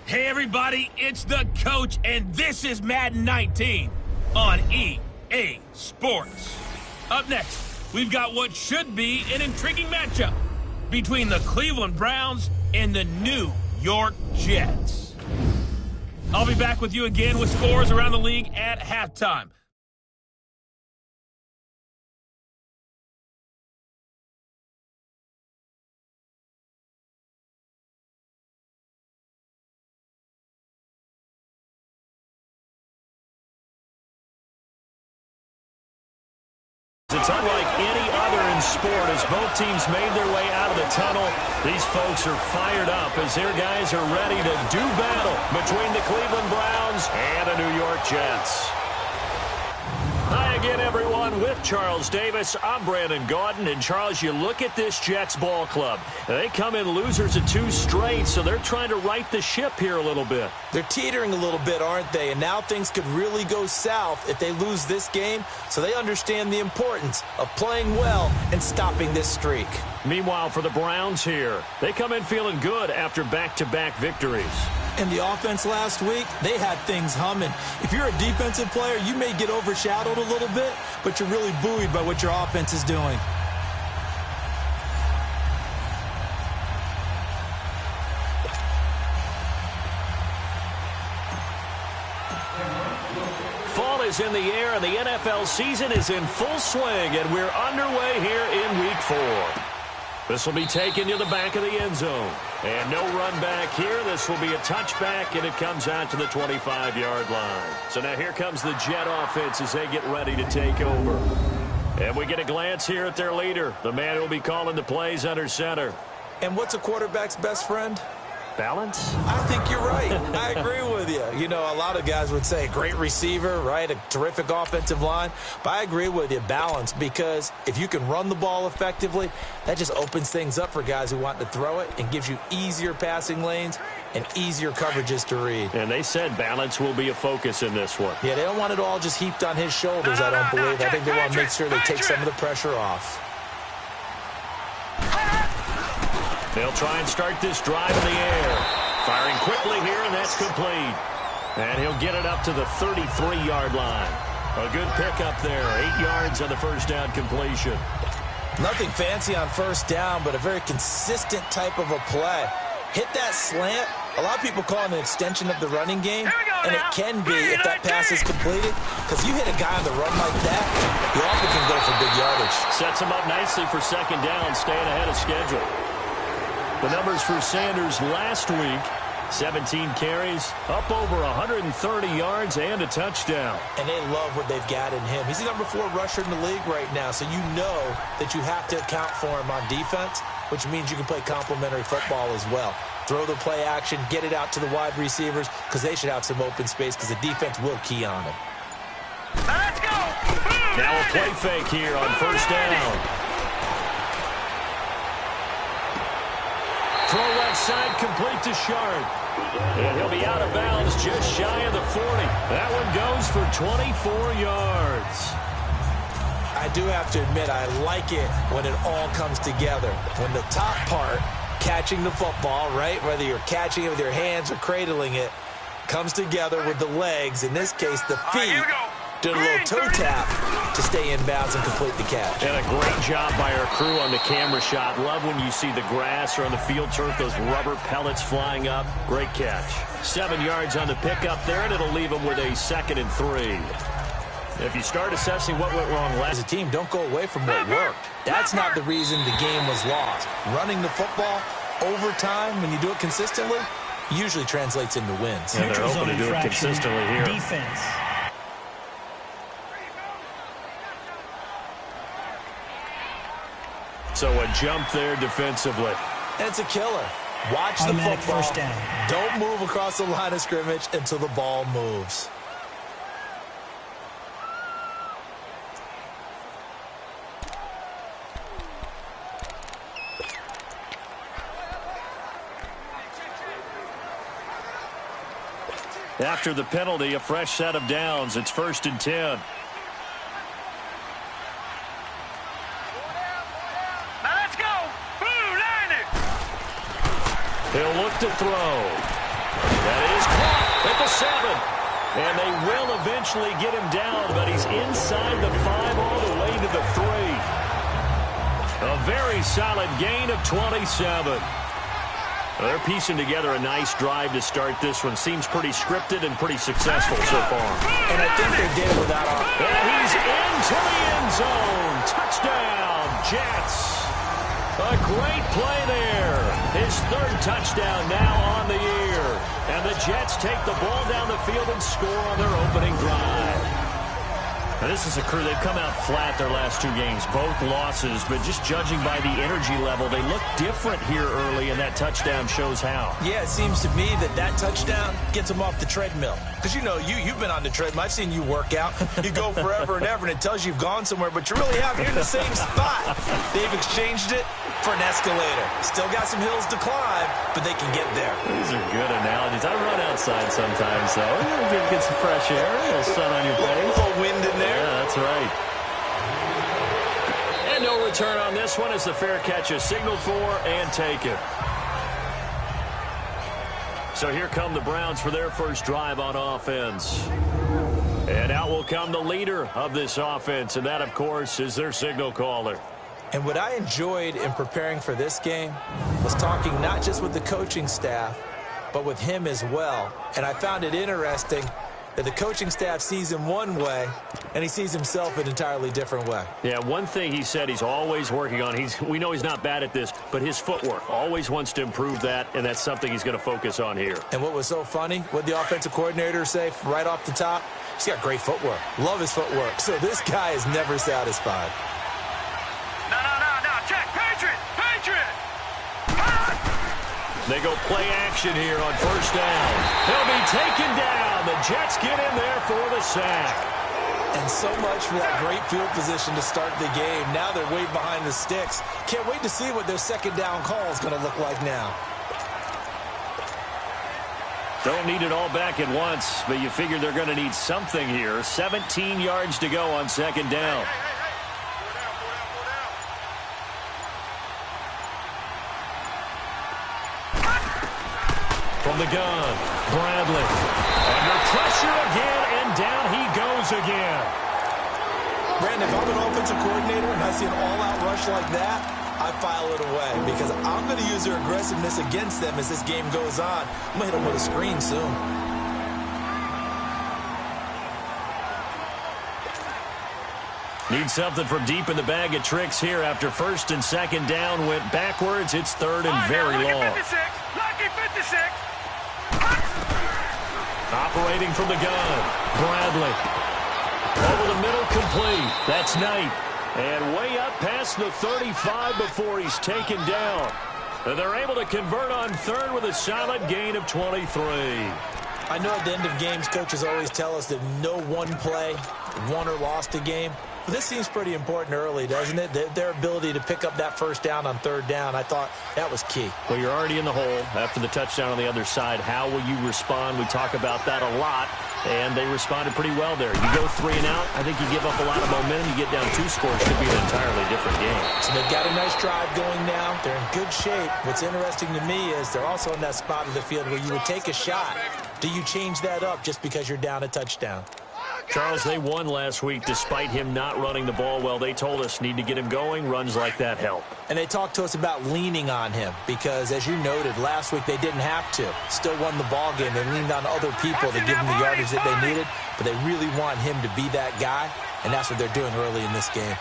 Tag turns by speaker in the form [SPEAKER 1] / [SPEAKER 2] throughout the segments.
[SPEAKER 1] Hey everybody, it's the coach, and this is Madden 19 on EA Sports. Up next, we've got what should be an intriguing matchup between the Cleveland Browns and the New York Jets. I'll be back with you again with scores around the league at halftime.
[SPEAKER 2] It's unlike any other in sport as both teams made their way out of the tunnel. These folks are fired up as their guys are ready to do battle between the Cleveland Browns and the New York Jets. Hi again, everyone. With Charles Davis, I'm Brandon Gaudin. And, Charles, you look at this Jets ball club. They come in losers of 2 straight, so they're trying to right the ship here a little bit.
[SPEAKER 3] They're teetering a little bit, aren't they? And now things could really go south if they lose this game, so they understand the importance of playing well and stopping this streak.
[SPEAKER 2] Meanwhile, for the Browns here, they come in feeling good after back-to-back victories.
[SPEAKER 3] In the offense last week, they had things humming. If you're a defensive player, you may get overshadowed a little bit, but you're really buoyed by what your offense is doing.
[SPEAKER 2] Fall is in the air, and the NFL season is in full swing, and we're underway here in Week 4. This will be taken to the back of the end zone. And no run back here. This will be a touchback, and it comes out to the 25-yard line. So now here comes the Jet offense as they get ready to take over. And we get a glance here at their leader, the man who will be calling the plays under center.
[SPEAKER 3] And what's a quarterback's best friend?
[SPEAKER 2] Balance?
[SPEAKER 3] I think you're right. I agree with you. You know, a lot of guys would say great receiver, right? A terrific offensive line. But I agree with you, balance, because if you can run the ball effectively, that just opens things up for guys who want to throw it and gives you easier passing lanes and easier coverages to read.
[SPEAKER 2] And they said balance will be a focus in this one.
[SPEAKER 3] Yeah, they don't want it all just heaped on his shoulders, I don't believe. I think they want to make sure they take some of the pressure off.
[SPEAKER 2] They'll try and start this drive in the air. Firing quickly here, and that's complete. And he'll get it up to the 33-yard line. A good pickup there. 8 yards on the first down completion.
[SPEAKER 3] Nothing fancy on first down, but a very consistent type of a play. Hit that slant. A lot of people call it an extension of the running game, and it can be if that pass is completed, because you hit a guy on the run like that, you often can go for big yardage.
[SPEAKER 2] Sets him up nicely for second down, staying ahead of schedule. The numbers for Sanders last week, 17 carries, up over 130 yards and a touchdown.
[SPEAKER 3] And they love what they've got in him. He's the number 4 rusher in the league right now, so you know that you have to account for him on defense, which means you can play complementary football as well. Throw the play action, get it out to the wide receivers, because they should have some open space, because the defense will key on him.
[SPEAKER 1] Let's go!
[SPEAKER 2] Now a play fake here on first down. Throw left side, complete to Sharp. And he'll be out of bounds just shy of the 40. That one goes for 24 yards.
[SPEAKER 3] I do have to admit, I like it when it all comes together. When the top part, catching the football, right, whether you're catching it with your hands or cradling it, comes together with the legs, in this case the feet, did a little toe tap to stay in bounds and complete the catch.
[SPEAKER 2] And a great job by our crew on the camera shot. Love when you see the grass or on the field turf, those rubber pellets flying up. Great catch. 7 yards on the pickup there, and it'll leave them with a 2nd and 3. If you start assessing what went wrong last...
[SPEAKER 3] As a team, don't go away from what worked. That's not the reason the game was lost. Running the football over time, when you do it consistently, usually translates into wins.
[SPEAKER 2] And they're hoping to do it consistently here.
[SPEAKER 4] Defense.
[SPEAKER 2] So a jump there defensively.
[SPEAKER 3] And it's a killer. Watch the
[SPEAKER 4] Automatic
[SPEAKER 3] football.
[SPEAKER 4] first down.
[SPEAKER 3] Don't move across the line of scrimmage until the ball moves.
[SPEAKER 2] After the penalty, a fresh set of downs. It's 1st and 10.
[SPEAKER 1] Now let's go!
[SPEAKER 2] He'll look to throw. That is caught at the 7. And they will eventually get him down, but he's inside the 5 all the way to the 3. A very solid gain of 27. Well, they're piecing together a nice drive to start this one. Seems pretty scripted and pretty successful so far.
[SPEAKER 3] And I think they did it without our...
[SPEAKER 2] And he's into the end zone. Touchdown, Jets. A great play there. His 3rd touchdown now on the year. And the Jets take the ball down the field and score on their opening drive. Now, this is a crew, they've come out flat their last 2 games, both losses, but just judging by the energy level, they look different here early, and that touchdown shows how.
[SPEAKER 3] Yeah, it seems to me that touchdown gets them off the treadmill. Because, you know, you've been on the treadmill. I've seen you work out. You go forever and ever, and it tells you you've gone somewhere, but you really haven't. You're in the same spot. They've exchanged it for an escalator. Still got some hills to climb, but they can get there.
[SPEAKER 2] These are good analogies. I run outside sometimes, though. Get some fresh air, a little sun on your face.
[SPEAKER 3] A little wind in there.
[SPEAKER 2] Yeah, that's right. And no return on this one as the fair catch is signaled for and taken. So here come the Browns for their first drive on offense. And out will come the leader of this offense, and that, of course, is their signal caller.
[SPEAKER 3] And what I enjoyed in preparing for this game was talking not just with the coaching staff, but with him as well. And I found it interesting that the coaching staff sees him one way, and he sees himself an entirely different way.
[SPEAKER 2] Yeah, one thing he said he's always working on, we know he's not bad at this, but his footwork, always wants to improve that, and that's something he's going to focus on here.
[SPEAKER 3] And what was so funny, what the offensive coordinator say right off the top, he's got great footwork. Love his footwork. So this guy is never satisfied.
[SPEAKER 1] No, check, Patriot!
[SPEAKER 2] They go play action here on first down. He'll be taken down. The Jets get in there for the sack.
[SPEAKER 3] And so much for that great field position to start the game. Now they're way behind the sticks. Can't wait to see what their second down call is going to look like now.
[SPEAKER 2] Don't need it all back at once, but you figure they're going to need something here. 17 yards to go on second down. From the gun, Bradley. Under pressure again, and down he goes again.
[SPEAKER 3] Brandon, if I'm an offensive coordinator and I see an all-out rush like that, I file it away because I'm going to use their aggressiveness against them as this game goes on. I'm going to hit them with a screen soon.
[SPEAKER 2] Need something from deep in the bag of tricks here after first and second down went backwards. It's third and very long.
[SPEAKER 1] Lucky 56.
[SPEAKER 2] Operating from the gun, Bradley. Over the middle, complete. That's Knight. And way up past the 35 before he's taken down. And they're able to convert on third with a solid gain of 23.
[SPEAKER 3] I know at the end of games, coaches always tell us that no one play won or lost a game. But this seems pretty important early, doesn't it? Their ability to pick up that first down on third down, I thought that was key.
[SPEAKER 2] Well, you're already in the hole after the touchdown on the other side. How will you respond? We talk about that a lot, and they responded pretty well there. You go 3 and out, I think you give up a lot of momentum. You get down 2 scores, should be an entirely different game.
[SPEAKER 3] So they've got a nice drive going now. They're in good shape. What's interesting to me is they're also in that spot of the field where you would take a shot. Do you change that up just because you're down a touchdown?
[SPEAKER 2] Charles, they won last week despite him not running the ball well. They told us need to get him going. Runs like that help.
[SPEAKER 3] And they talked to us about leaning on him because, as you noted, last week they didn't have to. Still won the ball game. They leaned on other people to give them the yardage that they needed, but they really want him to be that guy, and that's what they're doing early in this game.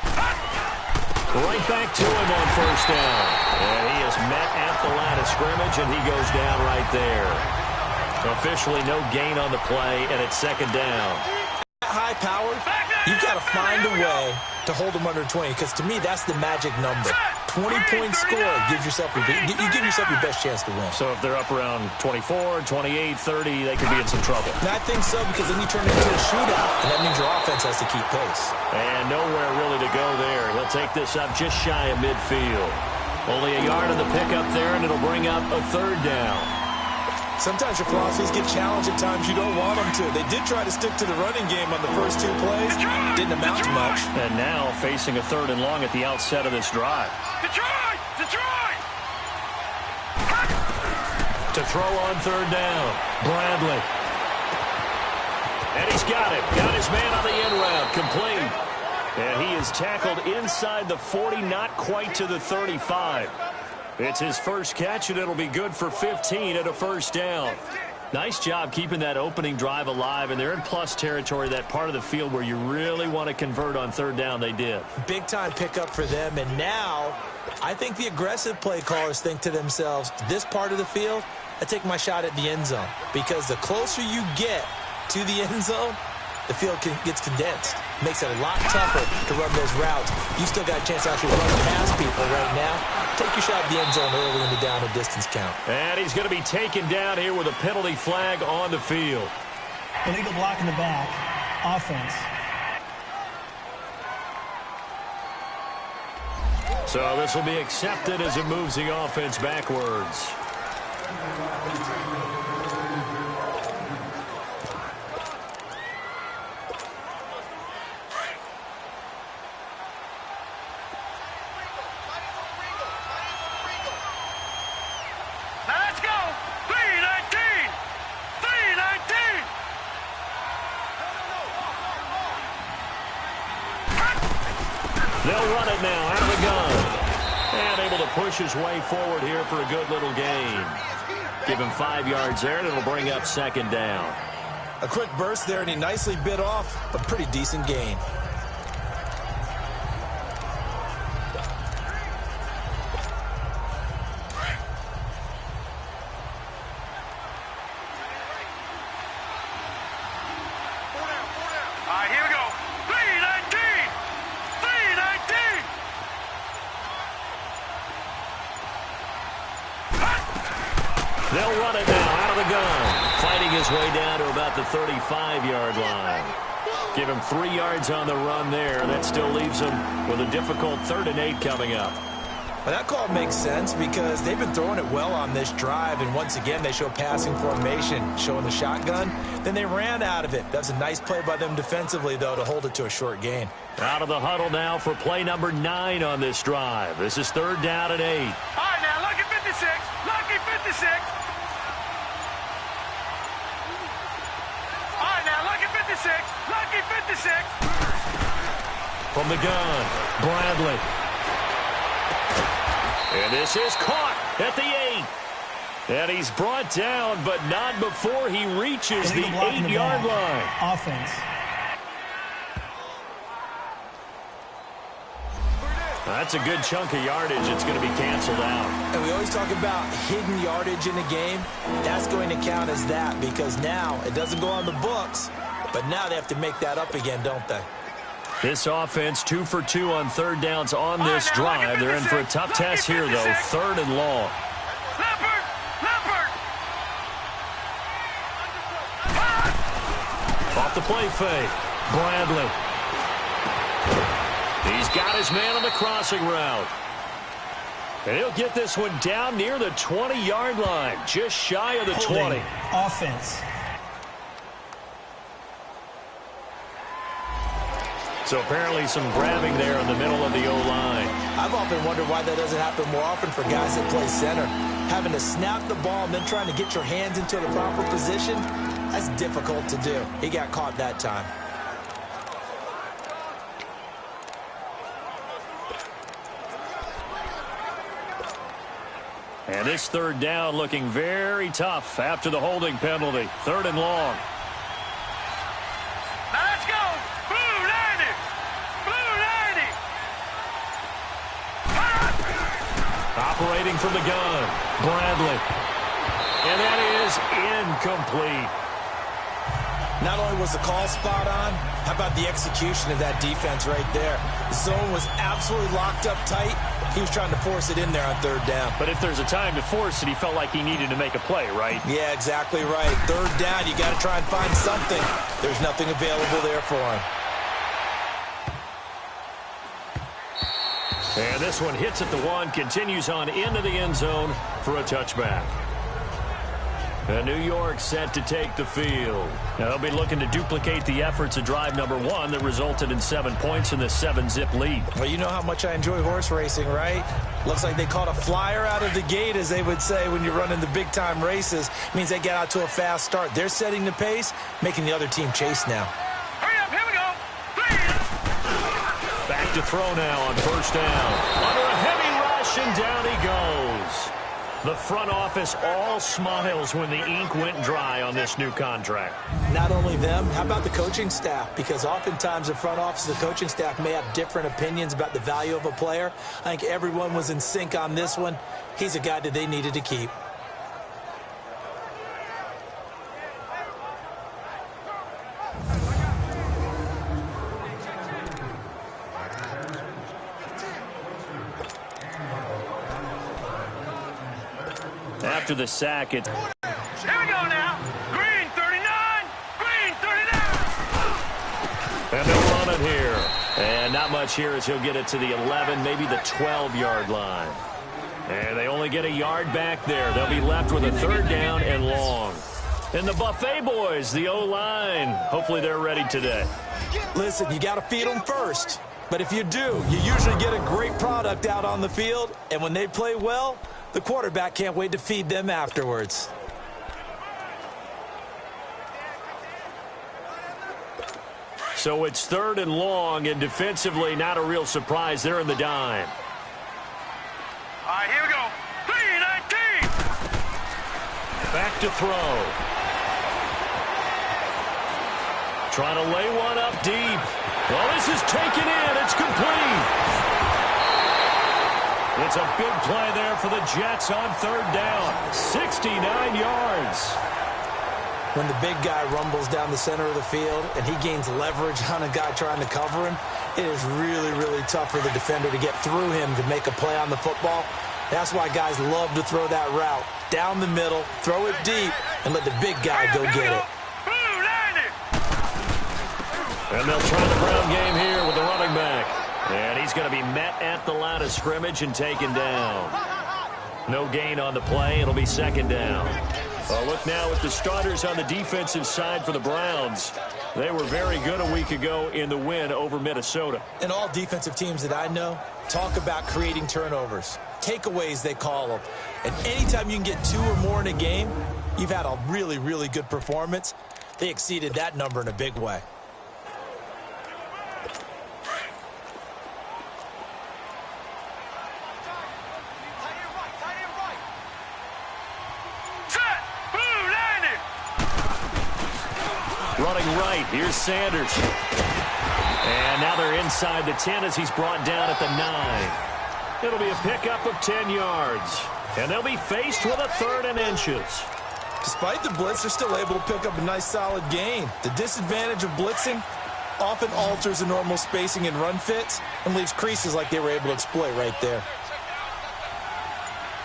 [SPEAKER 2] Right back to him on first down. And he is met at the line of scrimmage, and he goes down right there. Officially no gain on the play, and it's second down.
[SPEAKER 3] High power, you've got to find a way to hold them under 20, because to me that's the magic number. 20-point score gives yourself you give yourself your best chance to win.
[SPEAKER 2] So if they're up around 24, 28, 30, they could be in some trouble.
[SPEAKER 3] And I think so, because then you turn it into a shootout, and that means your offense has to keep pace.
[SPEAKER 2] And nowhere really to go there. He'll take this up just shy of midfield. Only a yard on the pickup there, and it'll bring up a third down.
[SPEAKER 3] Sometimes your philosophies get challenged at times you don't want them to. They did try to stick to the running game on the first 2 plays. Didn't amount to much.
[SPEAKER 2] And now facing a third and long at the outset of this drive.
[SPEAKER 1] Detroit!
[SPEAKER 2] To throw on third down, Bradley. And he's got it. Got his man on the end route, complete. And he is tackled inside the 40, not quite to the 35. It's his first catch, and it'll be good for 15 at a first down. Nice job keeping that opening drive alive, and they're in plus territory, that part of the field where you really want to convert on third down. They did. Big-time pickup for them, and now I think the aggressive play callers think to themselves, this part of the field, I take my shot at the end zone, because the closer you get to the end zone, the field gets condensed. Makes it a lot tougher to run those routes. You still got a chance to actually run past people right now. Take your shot at the end zone early in the down and distance count. And he's going to be taken down here with a penalty flag on the field.
[SPEAKER 4] Illegal block in the back. Offense.
[SPEAKER 2] So this will be accepted as it moves the offense backwards. They'll run it now out of the gun. And able to push his way forward here for a good little gain. Give him 5 yards there, and it'll bring up second down. A quick burst there, and he nicely bit off a pretty decent gain. They'll run it now out of the gun. Fighting his way down to about the 35-yard line. Give him 3 yards on the run there. That still leaves him with a difficult 3rd and 8 coming up. Well, that call makes sense because they've been throwing it well on this drive, and once again they show passing formation, showing the shotgun. Then they ran out of it. That's a nice play by them defensively, though, to hold it to a short gain. Out of the huddle now for play number 9 on this drive. This is 3rd down and 8.
[SPEAKER 5] All right, now, lucky 56. Lucky 56. All right, now, lucky 56. Lucky 56.
[SPEAKER 2] From the gun, Bradley. And this is caught at the 8. And he's brought down, but not before he reaches the 8-yard line.
[SPEAKER 4] Offense.
[SPEAKER 2] That's a good chunk of yardage. It's going to be canceled out.
[SPEAKER 3] And we always talk about hidden yardage in a game. That's going to count as that because now it doesn't go on the books, but now they have to make that up again, don't they?
[SPEAKER 2] This offense 2 for 2 on 3rd downs on this drive. They're in for a tough test here, though. 3rd and long. Off the play fake. Bradley. He's got his man on the crossing route. And he'll get this one down near the 20-yard line, just shy of the 20.
[SPEAKER 4] Offense.
[SPEAKER 3] So apparently some grabbing there in the middle of the O-line. I've often wondered why that doesn't happen more often for guys that play center. Having to snap the ball and then trying to get your hands into the proper position, that's difficult to do. He got caught that time. And this 3rd down looking very tough after the holding penalty. 3rd and long.
[SPEAKER 5] Now let's go. Blue 90. Blue 90.
[SPEAKER 2] Operating from the gun, Bradley. And that is incomplete.
[SPEAKER 3] Not only was the call spot on, how about the execution of that defense right there? The zone was absolutely locked up tight. He was trying to force it in there on 3rd down.
[SPEAKER 2] But if there's a time to force it, he felt like he needed to make a play, right?
[SPEAKER 3] Yeah, exactly right. 3rd down, you got to try and find something. There's nothing available there for him.
[SPEAKER 2] And this one hits at the 1, continues on into the end zone for a touchback. And New York set to take the field. Now they'll be looking to duplicate the efforts of drive number 1 that resulted in 7 points in the 7-zip lead.
[SPEAKER 3] Well, you know how much I enjoy horse racing, right? Looks like they caught a flyer out of the gate, as they would say when you're running the big-time races. It means they get out to a fast start. They're setting the pace, making the other team chase now.
[SPEAKER 5] Hurry up, here we go.
[SPEAKER 2] Back to throw now on first down. Under a heavy rush, and down he goes. The front office all smiles when the ink went dry on this new contract.
[SPEAKER 3] Not only them, how about the coaching staff? Because oftentimes the front office and the coaching staff may have different opinions about the value of a player. I think everyone was in sync on this one. He's a guy that they needed to keep.
[SPEAKER 2] After the sack, it's...
[SPEAKER 5] Here we go now. Green 39. Green 39.
[SPEAKER 2] And they'll run it here. And not much here as he'll get it to the 11, maybe the 12-yard line. And they only get a yard back there. They'll be left with a third down and long. And the Buffet boys, the O-line, hopefully they're ready today.
[SPEAKER 3] Listen, you got to feed them first. But if you do, you usually get a great product out on the field. And when they play well, the quarterback can't wait to feed them afterwards.
[SPEAKER 2] So it's third and long, and defensively not a real surprise. They're in the dime.
[SPEAKER 5] All right, here we go. 3-19.
[SPEAKER 2] Back to throw. Trying to lay one up deep. Well, this is taken in. It's complete. It's a big play there for the Jets on third down. 69 yards.
[SPEAKER 3] When the big guy rumbles down the center of the field and he gains leverage on a guy trying to cover him, it is really, really tough for the defender to get through him to make a play on the football. That's why guys love to throw that route. Down the middle, throw it deep, and let the big guy go get it.
[SPEAKER 2] And they'll try the ground game here with the running back. And he's going to be met at the line of scrimmage and taken down. No gain on the play. It'll be second down. Well, look now at the starters on the defensive side for the Browns. They were very good a week ago in the win over Minnesota.
[SPEAKER 3] And all defensive teams that I know talk about creating turnovers. Takeaways, they call them. And anytime you can get 2 or more in a game, you've had a really, really good performance. They exceeded that number in a big way.
[SPEAKER 2] Running right, here's Sanders. And now they're inside the 10 as he's brought down at the 9. It'll be a pickup of 10 yards. And they'll be faced with a third and inches.
[SPEAKER 3] Despite the blitz, they're still able to pick up a nice solid gain. The disadvantage of blitzing often alters the normal spacing and run fits and leaves creases like they were able to exploit right there.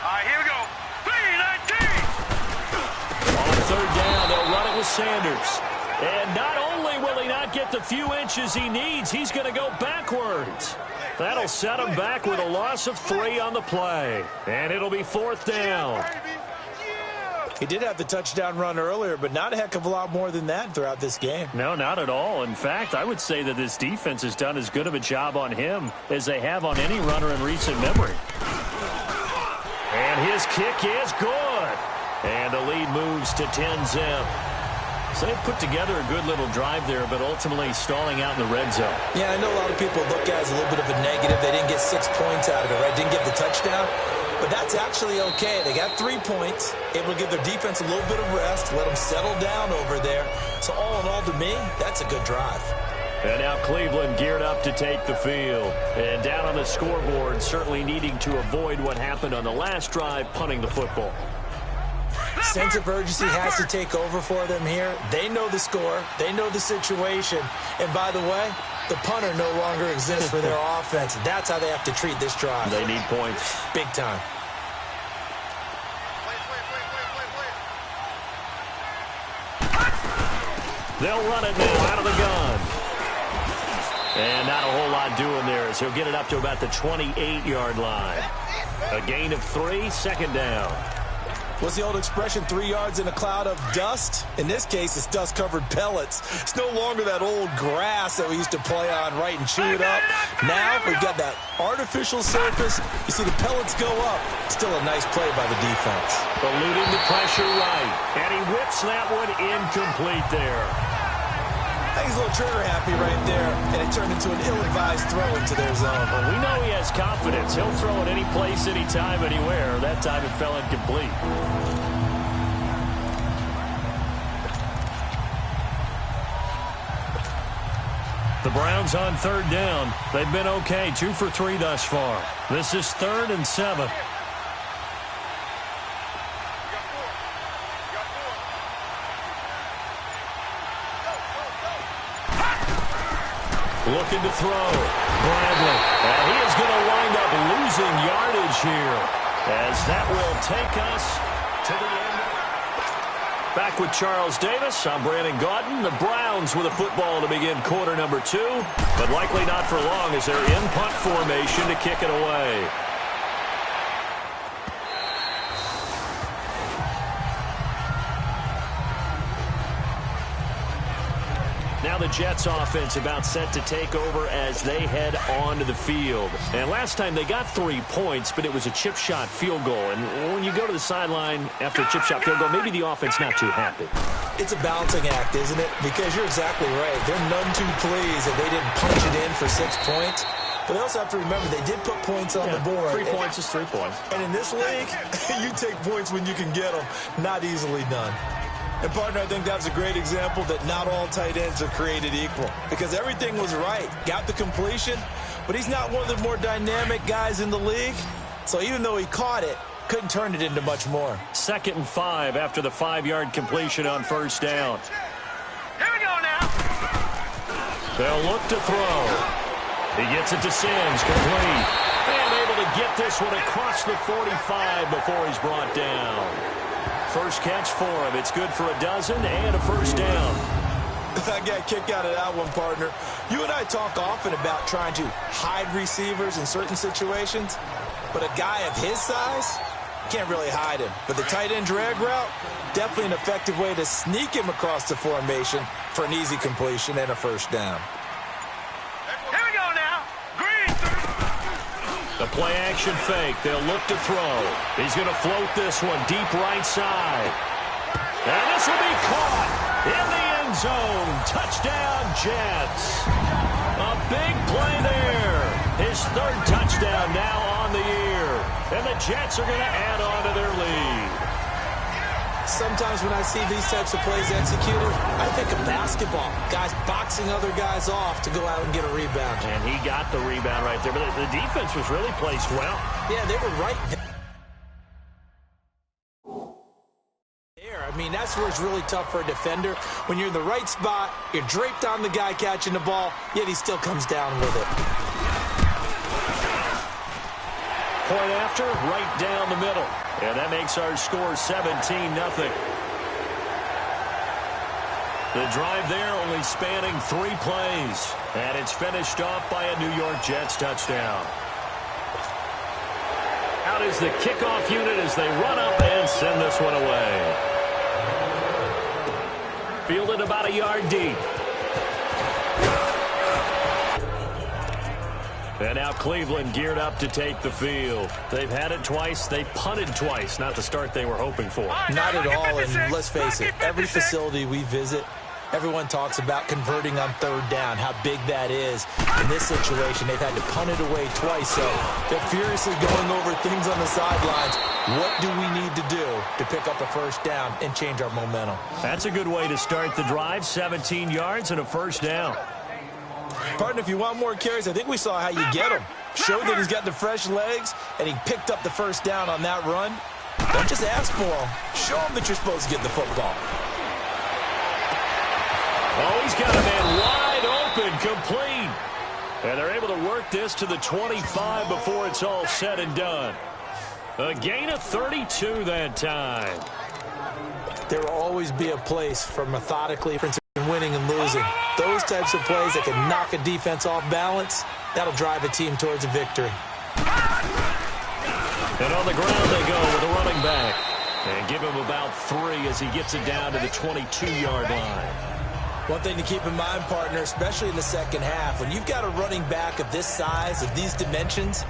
[SPEAKER 5] All right, here we go. 3-19.
[SPEAKER 2] On third down, they'll run it with Sanders. And not only will he not get the few inches he needs, he's going to go backwards. That'll set him back with a loss of 3 on the play. And it'll be fourth down.
[SPEAKER 3] He did have the touchdown run earlier, but not a heck of a lot more than that throughout this game.
[SPEAKER 2] No, not at all. In fact, I would say that this defense has done as good of a job on him as they have on any runner in recent memory. And his kick is good. And the lead moves to 10-zip. So they put together a good little drive there, but ultimately stalling out in the red zone.
[SPEAKER 3] Yeah, I know a lot of people look at it as a little bit of a negative. They didn't get 6 points out of it, right? Didn't get the touchdown. But that's actually okay. They got 3 points, able to give their defense a little bit of rest, let them settle down over there. So all in all, to me, that's a good drive.
[SPEAKER 2] And now Cleveland geared up to take the field. And down on the scoreboard, certainly needing to avoid what happened on the last drive, punting the football.
[SPEAKER 3] Sense of urgency has to take over for them here. They know the score. They know the situation. And by the way, the punter no longer exists for their offense. That's how they have to treat this drive.
[SPEAKER 2] They need points.
[SPEAKER 3] Big time.
[SPEAKER 2] They'll run it now out of the gun. And not a whole lot doing there as he'll get it up to about the 28-yard line. A gain of 3, second down.
[SPEAKER 3] What's the old expression, 3 yards in a cloud of dust? In this case, it's dust-covered pellets. It's no longer that old grass that we used to play on, right, and chew it up. Now we've got that artificial surface. You see the pellets go up. Still a nice play by the defense.
[SPEAKER 2] Eluding the pressure right, and he whips that one incomplete there.
[SPEAKER 3] I think he's a little trigger-happy right there, and it turned into an ill-advised throw into their zone.
[SPEAKER 2] Well, we know he has confidence. He'll throw it any place, anytime, anywhere. That time it fell incomplete. The Browns on third down. They've been okay, 2 for 3 thus far. This is 3rd and 7. Looking to throw. Bradley. And he is going to wind up losing yardage here, as that will take us to the end. Back with Charles Davis. I'm Brandon Gaudin. The Browns with a football to begin quarter number 2, but likely not for long as they're in punt formation to kick it away. Now the Jets offense about set to take over as they head onto the field. And last time they got 3 points, but it was a chip shot field goal. And when you go to the sideline after a chip shot field goal, maybe the offense not too happy.
[SPEAKER 3] It's a balancing act, isn't it? Because you're exactly right. They're none too pleased that they didn't punch it in for 6 points. But they also have to remember they did put points on the board.
[SPEAKER 2] 3 points is 3 points.
[SPEAKER 3] And in this league, you take points when you can get them. Not easily done. And, partner, I think that's a great example that not all tight ends are created equal. Because everything was right. Got the completion, but he's not one of the more dynamic guys in the league. So even though he caught it, couldn't turn it into much more.
[SPEAKER 2] 2nd and 5 after the 5-yard completion on first down.
[SPEAKER 5] Here we go now.
[SPEAKER 2] They'll look to throw. He gets it to Sims, complete. And able to get this one across the 45 before he's brought down. First catch for him. It's good for a dozen and a first down.
[SPEAKER 3] I got a kick out of that one, partner. You and I talk often about trying to hide receivers in certain situations, but a guy of his size can't really hide him. But the tight end drag route, definitely an effective way to sneak him across the formation for an easy completion and a first down.
[SPEAKER 5] Here we go now. Green.
[SPEAKER 2] The play action fake. They'll look to throw. He's going to float this one deep right side. And this will be caught in the end zone. Touchdown, Jets. A big play there. His 3rd touchdown now on the year. And the Jets are going to add on to their lead.
[SPEAKER 3] Sometimes when I see these types of plays executed, I think of basketball. Guys boxing other guys off to go out and get a rebound.
[SPEAKER 2] And he got the rebound right there. But the defense was really placed well.
[SPEAKER 3] Yeah, they were right there. I mean, that's where it's really tough for a defender. When you're in the right spot, you're draped on the guy catching the ball, yet he still comes down with it.
[SPEAKER 2] Point after, right down the middle. And that makes our score 17-0. The drive there only spanning 3 plays. And it's finished off by a New York Jets touchdown. Out is the kickoff unit as they run up and send this one away. Fielded about a yard deep. And now Cleveland geared up to take the field. They've had it twice. They've punted twice. Not the start they were hoping for.
[SPEAKER 3] Not at all, and let's face it, every facility we visit, everyone talks about converting on 3rd down, how big that is. In this situation, they've had to punt it away twice, so they're furiously going over things on the sidelines. What do we need to do to pick up a first down and change our momentum?
[SPEAKER 2] That's a good way to start the drive. 17 yards and a first down.
[SPEAKER 3] Partner, if you want more carries, I think we saw how you get him. Showed that he's got the fresh legs, and he picked up the first down on that run. Don't just ask for him. Show him that you're supposed to get the football.
[SPEAKER 2] Oh, he's got a man wide open, complete. And they're able to work this to the 25 before it's all said and done. A gain of 32 that time.
[SPEAKER 3] There will always be a place for methodically winning and losing. Those types of plays that can knock a defense off balance, that'll drive a team towards a victory.
[SPEAKER 2] And on the ground they go with a running back. And give him about 3 as he gets it down to the 22-yard line.
[SPEAKER 3] One thing to keep in mind, partner, especially in the second half, when you've got a running back of this size, of these dimensions,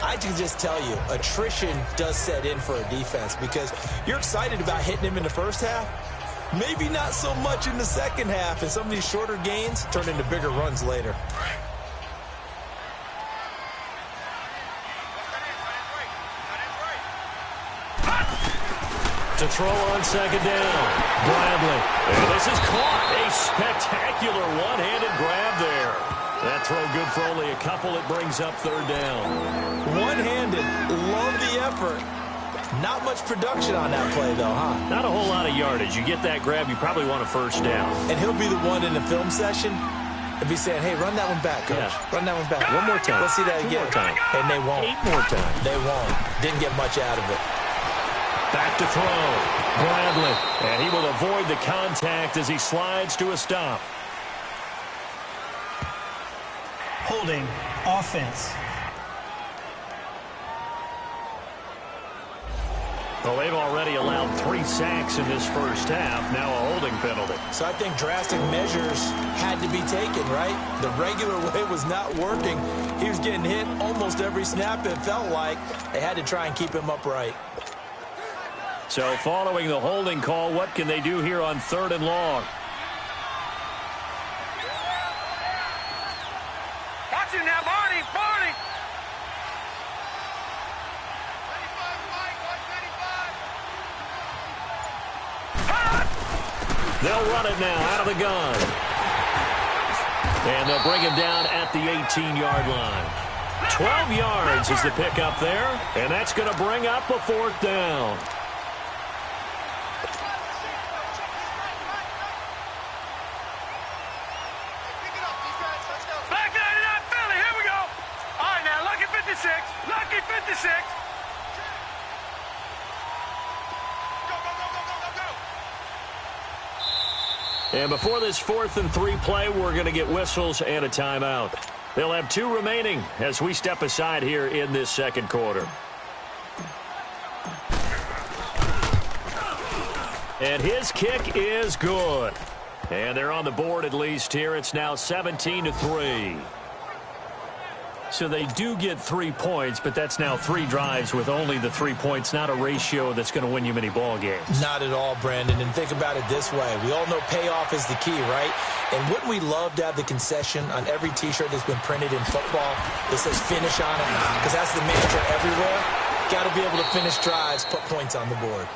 [SPEAKER 3] I can just tell you, attrition does set in for a defense because you're excited about hitting him in the first half. Maybe not so much in the second half, and some of these shorter gains turn into bigger runs later.
[SPEAKER 2] To throw on second down, Bradley. And this is caught. A spectacular one-handed grab there. That throw good for only a couple. It brings up third down.
[SPEAKER 3] One-handed. Love the effort. Not much production on that play, though, huh?
[SPEAKER 2] Not a whole lot of yardage. You get that grab, you probably want a first down.
[SPEAKER 3] And he'll be the one in the film session and be saying, hey, run that one back, coach.
[SPEAKER 2] Yeah.
[SPEAKER 3] Run that one back.
[SPEAKER 2] One more time.
[SPEAKER 3] Let's see that
[SPEAKER 2] 2
[SPEAKER 3] again.
[SPEAKER 2] more time.
[SPEAKER 3] And they won't.
[SPEAKER 2] 8 more times.
[SPEAKER 3] They won't. Didn't get much out of it.
[SPEAKER 2] Back to throw. Bradley. And he will avoid the contact as he slides to a stop.
[SPEAKER 4] Holding offense.
[SPEAKER 2] Well, they've already allowed 3 sacks in this first half. Now a holding penalty.
[SPEAKER 3] So I think drastic measures had to be taken, right? The regular way was not working. He was getting hit almost every snap, it felt like. They had to try and keep him upright.
[SPEAKER 2] So following the holding call, what can they do here on 3rd and long?
[SPEAKER 5] Watch it now, Barney, Barney.
[SPEAKER 2] They'll run it now out of the gun. And they'll bring him down at the 18-yard line. 12 yards is the pickup there, and that's going to bring up a 4th down.
[SPEAKER 5] Back 99 Philly, here we go. All right, now, lucky 56. Lucky 56.
[SPEAKER 2] And before this 4th and 3 play, we're going to get whistles and a timeout. They'll have 2 remaining as we step aside here in this second quarter. And his kick is good. And they're on the board at least here. It's now 17-3. So they do get 3 points, but that's now 3 drives with only the 3 points, not a ratio that's going to win you many ball games.
[SPEAKER 3] Not at all, Brandon. And think about it this way. We all know payoff is the key, right? And wouldn't we love to have the concession on every T-shirt that's been printed in football that says finish on it? Because that's the mantra everywhere. Got to be able to finish drives, put points on the board.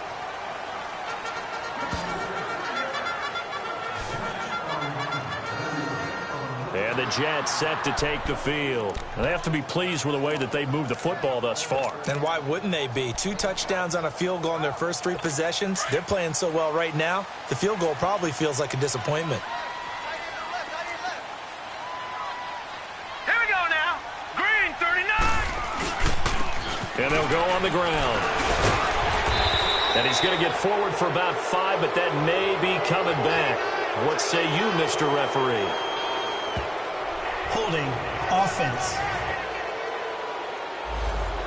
[SPEAKER 2] And the Jets set to take the field. And they have to be pleased with the way that they've moved the football thus far.
[SPEAKER 3] And why wouldn't they be? 2 touchdowns on a field goal in their first 3 possessions. They're playing so well right now, the field goal probably feels like a disappointment.
[SPEAKER 5] Here we go now. Green 39.
[SPEAKER 2] And they'll go on the ground. And he's going to get forward for about 5, but that may be coming back. What say you, Mr. Referee?
[SPEAKER 4] Holding offense.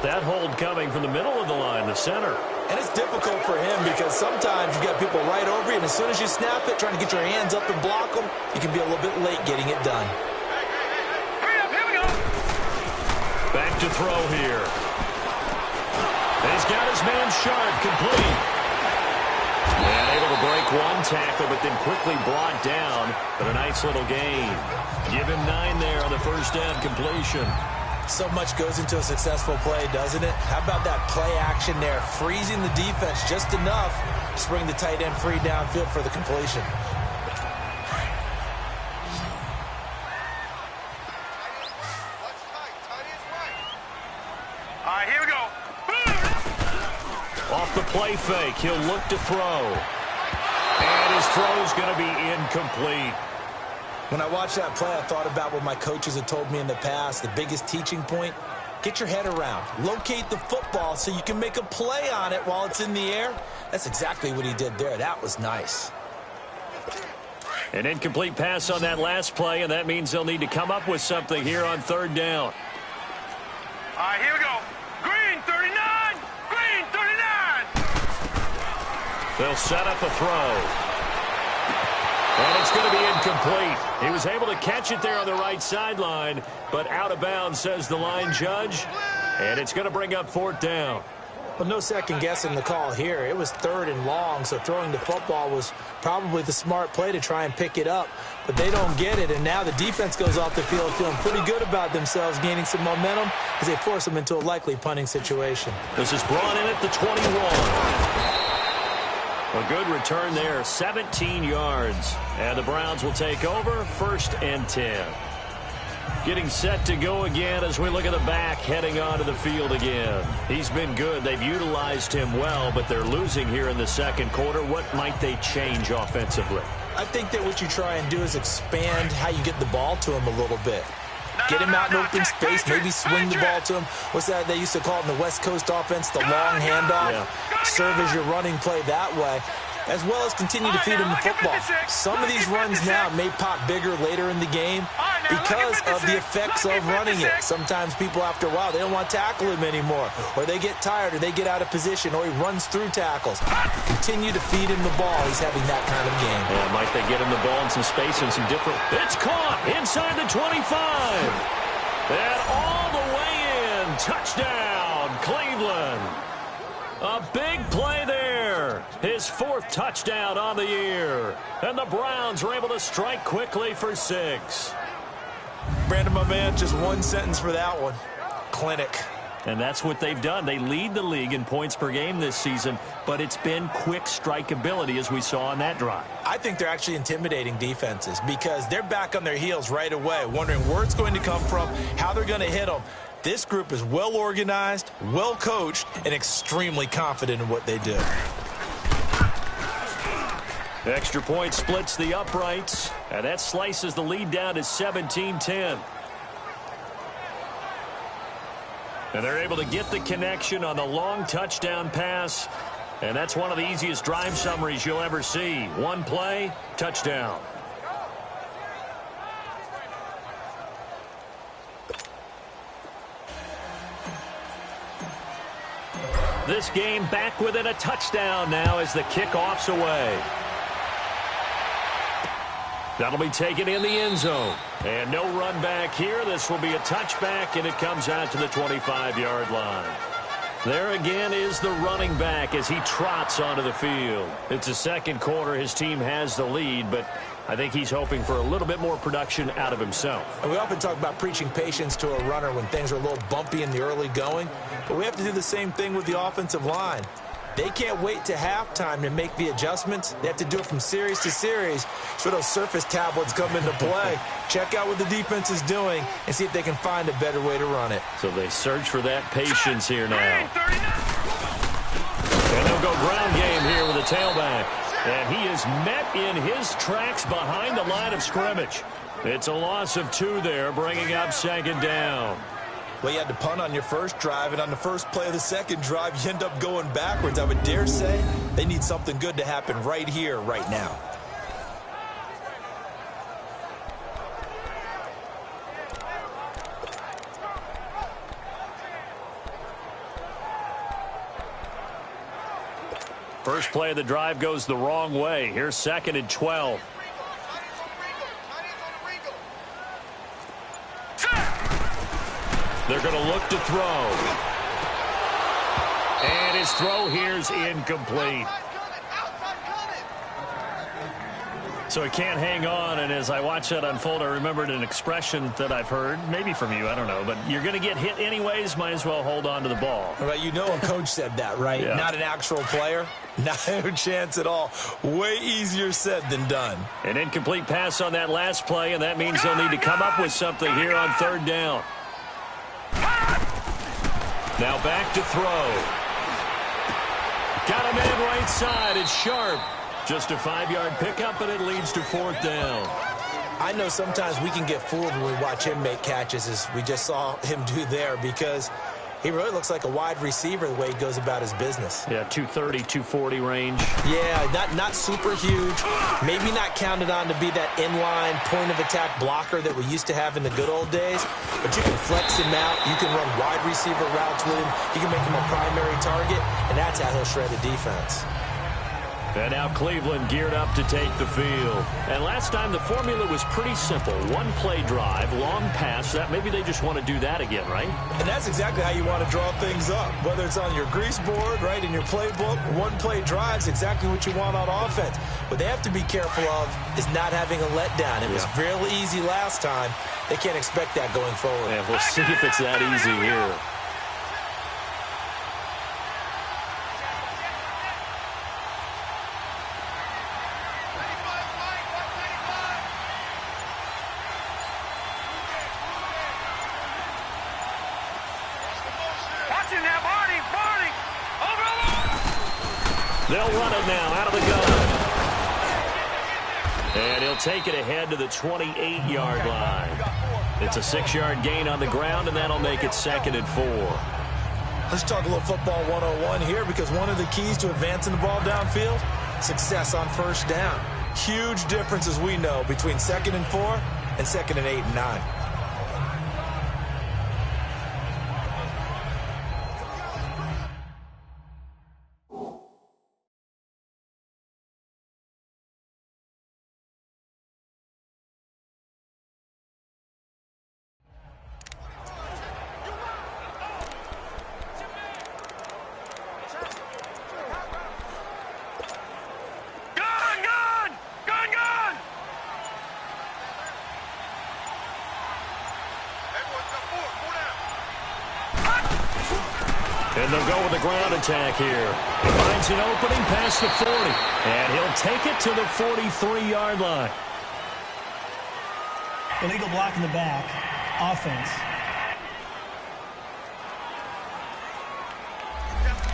[SPEAKER 2] That hold coming from the middle of the line, the center.
[SPEAKER 3] And it's difficult for him because sometimes you've got people right over you, and as soon as you snap it, trying to get your hands up and block them, you can be a little bit late getting it done.
[SPEAKER 5] Hurry up, here we go.
[SPEAKER 2] Back to throw here. And he's got his man sharp, complete. And able to break 1 tackle, but then quickly brought down. But a nice little gain. Give him 9 there on the first down completion.
[SPEAKER 3] So much goes into a successful play, doesn't it? How about that play action there, freezing the defense just enough to bring the tight end free downfield for the completion.
[SPEAKER 5] All right, here we go.
[SPEAKER 2] Off the play fake, he'll look to throw. And his throw's going to be incomplete.
[SPEAKER 3] When I watched that play, I thought about what my coaches had told me in the past. The biggest teaching point, get your head around. Locate the football so you can make a play on it while it's in the air. That's exactly what he did there. That was nice.
[SPEAKER 2] An incomplete pass on that last play, and that means they'll need to come up with something here on 3rd down.
[SPEAKER 5] All right, here we go. Green 39. Green 39.
[SPEAKER 2] They'll set up a throw. And it's going to be incomplete. He was able to catch it there on the right sideline, but out of bounds, says the line judge. And it's going to bring up 4th down.
[SPEAKER 3] Well, no second guessing the call here. It was 3rd and long, so throwing the football was probably the smart play to try and pick it up. But they don't get it, and now the defense goes off the field feeling pretty good about themselves, gaining some momentum as they force them into a likely punting situation.
[SPEAKER 2] This is brought in at the 21. A good return there, 17 yards. And the Browns will take over, 1st and 10. Getting set to go again as we look at the back heading onto the field again. He's been good. They've utilized him well, but they're losing here in the second quarter. What might they change offensively?
[SPEAKER 3] I think that what you try and do is expand how you get the ball to him a little bit. Get him out in open space, maybe swing the ball to him. What's that they used to call it in the West Coast offense, the long handoff? Yeah. Serve as your running play that way, as well as continue to feed him the football. Some of these runs now may pop bigger later in the game because of the effects of running it. Sometimes people, after a while, they don't want to tackle him anymore, or they get tired, or they get out of position, or he runs through tackles. Continue to feed him the ball. He's having that kind of game.
[SPEAKER 2] Yeah, might they get him the ball in some space and some different... It's caught inside the 25. And all the way in. Touchdown, Cleveland. A big play there. His 4th touchdown on the year. And the Browns are able to strike quickly for 6.
[SPEAKER 3] Brandon, my man, just one sentence for that one. Clinic.
[SPEAKER 2] And that's what they've done. They lead the league in points per game this season, but it's been quick strikeability as we saw on that drive.
[SPEAKER 3] I think they're actually intimidating defenses because they're back on their heels right away, wondering where it's going to come from, how they're going to hit them. This group is well organized, well coached, and extremely confident in what they do.
[SPEAKER 2] Extra point splits the uprights, and that slices the lead down to 17-10. And they're able to get the connection on the long touchdown pass, and that's one of the easiest drive summaries you'll ever see. One play, touchdown. This game back within a touchdown now as the kickoff's away. That'll be taken in the end zone. And no run back here. This will be a touchback, and it comes out to the 25-yard line. There again is the running back as he trots onto the field. It's the second quarter. His team has the lead, but I think he's hoping for a little bit more production out of himself.
[SPEAKER 3] And we often talk about preaching patience to a runner when things are a little bumpy in the early going, but we have to do the same thing with the offensive line. They can't wait to halftime to make the adjustments. They have to do it from series to series so those surface tablets come into play. Check out what the defense is doing and see if they can find a better way to run it.
[SPEAKER 2] So they search for that patience here now. And they'll go ground game here with a tailback. And he is met in his tracks behind the line of scrimmage. It's a loss of 2 there, bringing up 2nd down.
[SPEAKER 3] Well, you had to punt on your first drive, and on the first play of the second drive, you end up going backwards. I would dare say they need something good to happen right here, right now.
[SPEAKER 2] First play of the drive goes the wrong way. Here's 2nd and 12. They're going to look to throw. And his throw here's incomplete. So he can't hang on, and as I watch that unfold, I remembered an expression that I've heard, maybe from you, I don't know, but you're going to get hit anyways, might as well hold on to the ball.
[SPEAKER 3] Well, you know a coach said that, right?
[SPEAKER 2] Yeah.
[SPEAKER 3] Not an actual player. No chance at all. Way easier said than done.
[SPEAKER 2] An incomplete pass on that last play, and that means they'll need to come up with something here on 3rd down. Now back to throw. Got him in right side. It's Sharp. Just a 5-yard pickup, and it leads to 4th down.
[SPEAKER 3] I know sometimes we can get fooled when we watch him make catches, as we just saw him do there, because he really looks like a wide receiver the way he goes about his business.
[SPEAKER 2] Yeah, 230, 240 range.
[SPEAKER 3] Yeah, not super huge. Maybe not counted on to be that inline point-of-attack blocker that we used to have in the good old days, but you can flex him out. You can run wide receiver routes with him. You can make him a primary target, and that's how he'll shred a defense.
[SPEAKER 2] And now Cleveland geared up to take the field. And last time the formula was pretty simple. One play drive, long pass. That maybe they just want to do that again, right?
[SPEAKER 3] And that's exactly how you want to draw things up. Whether it's on your grease board, right, in your playbook, one play drive is exactly what you want on offense. What they have to be careful of is not having a letdown. It was fairly easy last time. They can't expect that going forward.
[SPEAKER 2] Yeah, we'll see if it's that easy here. They'll run it now out of the gun. And he'll take it ahead to the 28-yard line. It's a 6-yard gain on the ground, and that'll make it 2nd and 4.
[SPEAKER 3] Let's talk a little football 101 here, because one of the keys to advancing the ball downfield, success on first down. Huge difference, as we know, between 2nd and 4 and 2nd and 8 and 9.
[SPEAKER 2] And they'll go with a ground attack here. He finds an opening past the 40. And he'll take it to the 43-yard line.
[SPEAKER 4] Illegal block in the back. Offense.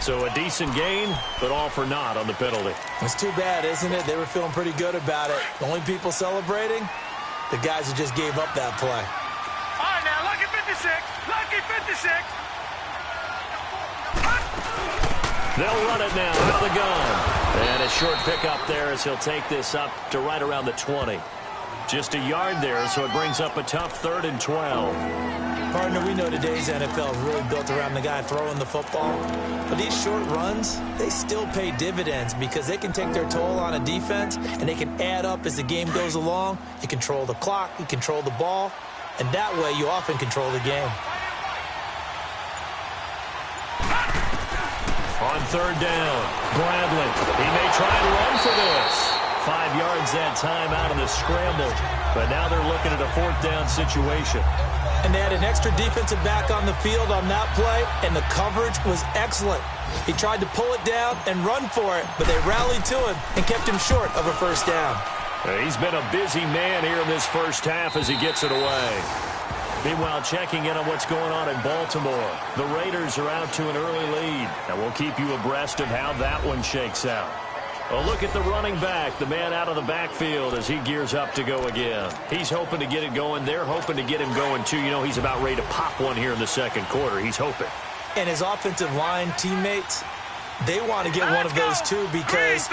[SPEAKER 2] So a decent gain, but all for naught on the penalty.
[SPEAKER 3] It's too bad, isn't it? They were feeling pretty good about it. The only people celebrating, the guys who just gave up that play.
[SPEAKER 5] All right, now, lucky 56. Lucky 56.
[SPEAKER 2] They'll run it now out of the gun. And a short pickup there as he'll take this up to right around the 20. Just a yard there, so it brings up a tough 3rd and 12.
[SPEAKER 3] Partner, we know today's NFL is really built around the guy throwing the football. But these short runs, they still pay dividends because they can take their toll on a defense, and they can add up as the game goes along. You control the clock, you control the ball, and that way you often control the game.
[SPEAKER 2] On 3rd down, Bradley. He may try and run for this. 5 yards that time out of the scramble. But now they're looking at a 4th down situation.
[SPEAKER 3] And they had an extra defensive back on the field on that play, and the coverage was excellent. He tried to pull it down and run for it, but they rallied to him and kept him short of a 1st down.
[SPEAKER 2] He's been a busy man here in this first half as he gets it away. Meanwhile, checking in on what's going on in Baltimore. The Raiders are out to an early lead, and we'll keep you abreast of how that one shakes out. A look at the running back, the man out of the backfield as he gears up to go again. He's hoping to get it going. They're hoping to get him going, too. You know, he's about ready to pop one here in the 2nd quarter. He's hoping.
[SPEAKER 3] And his offensive line teammates, they want to get one of those, too, because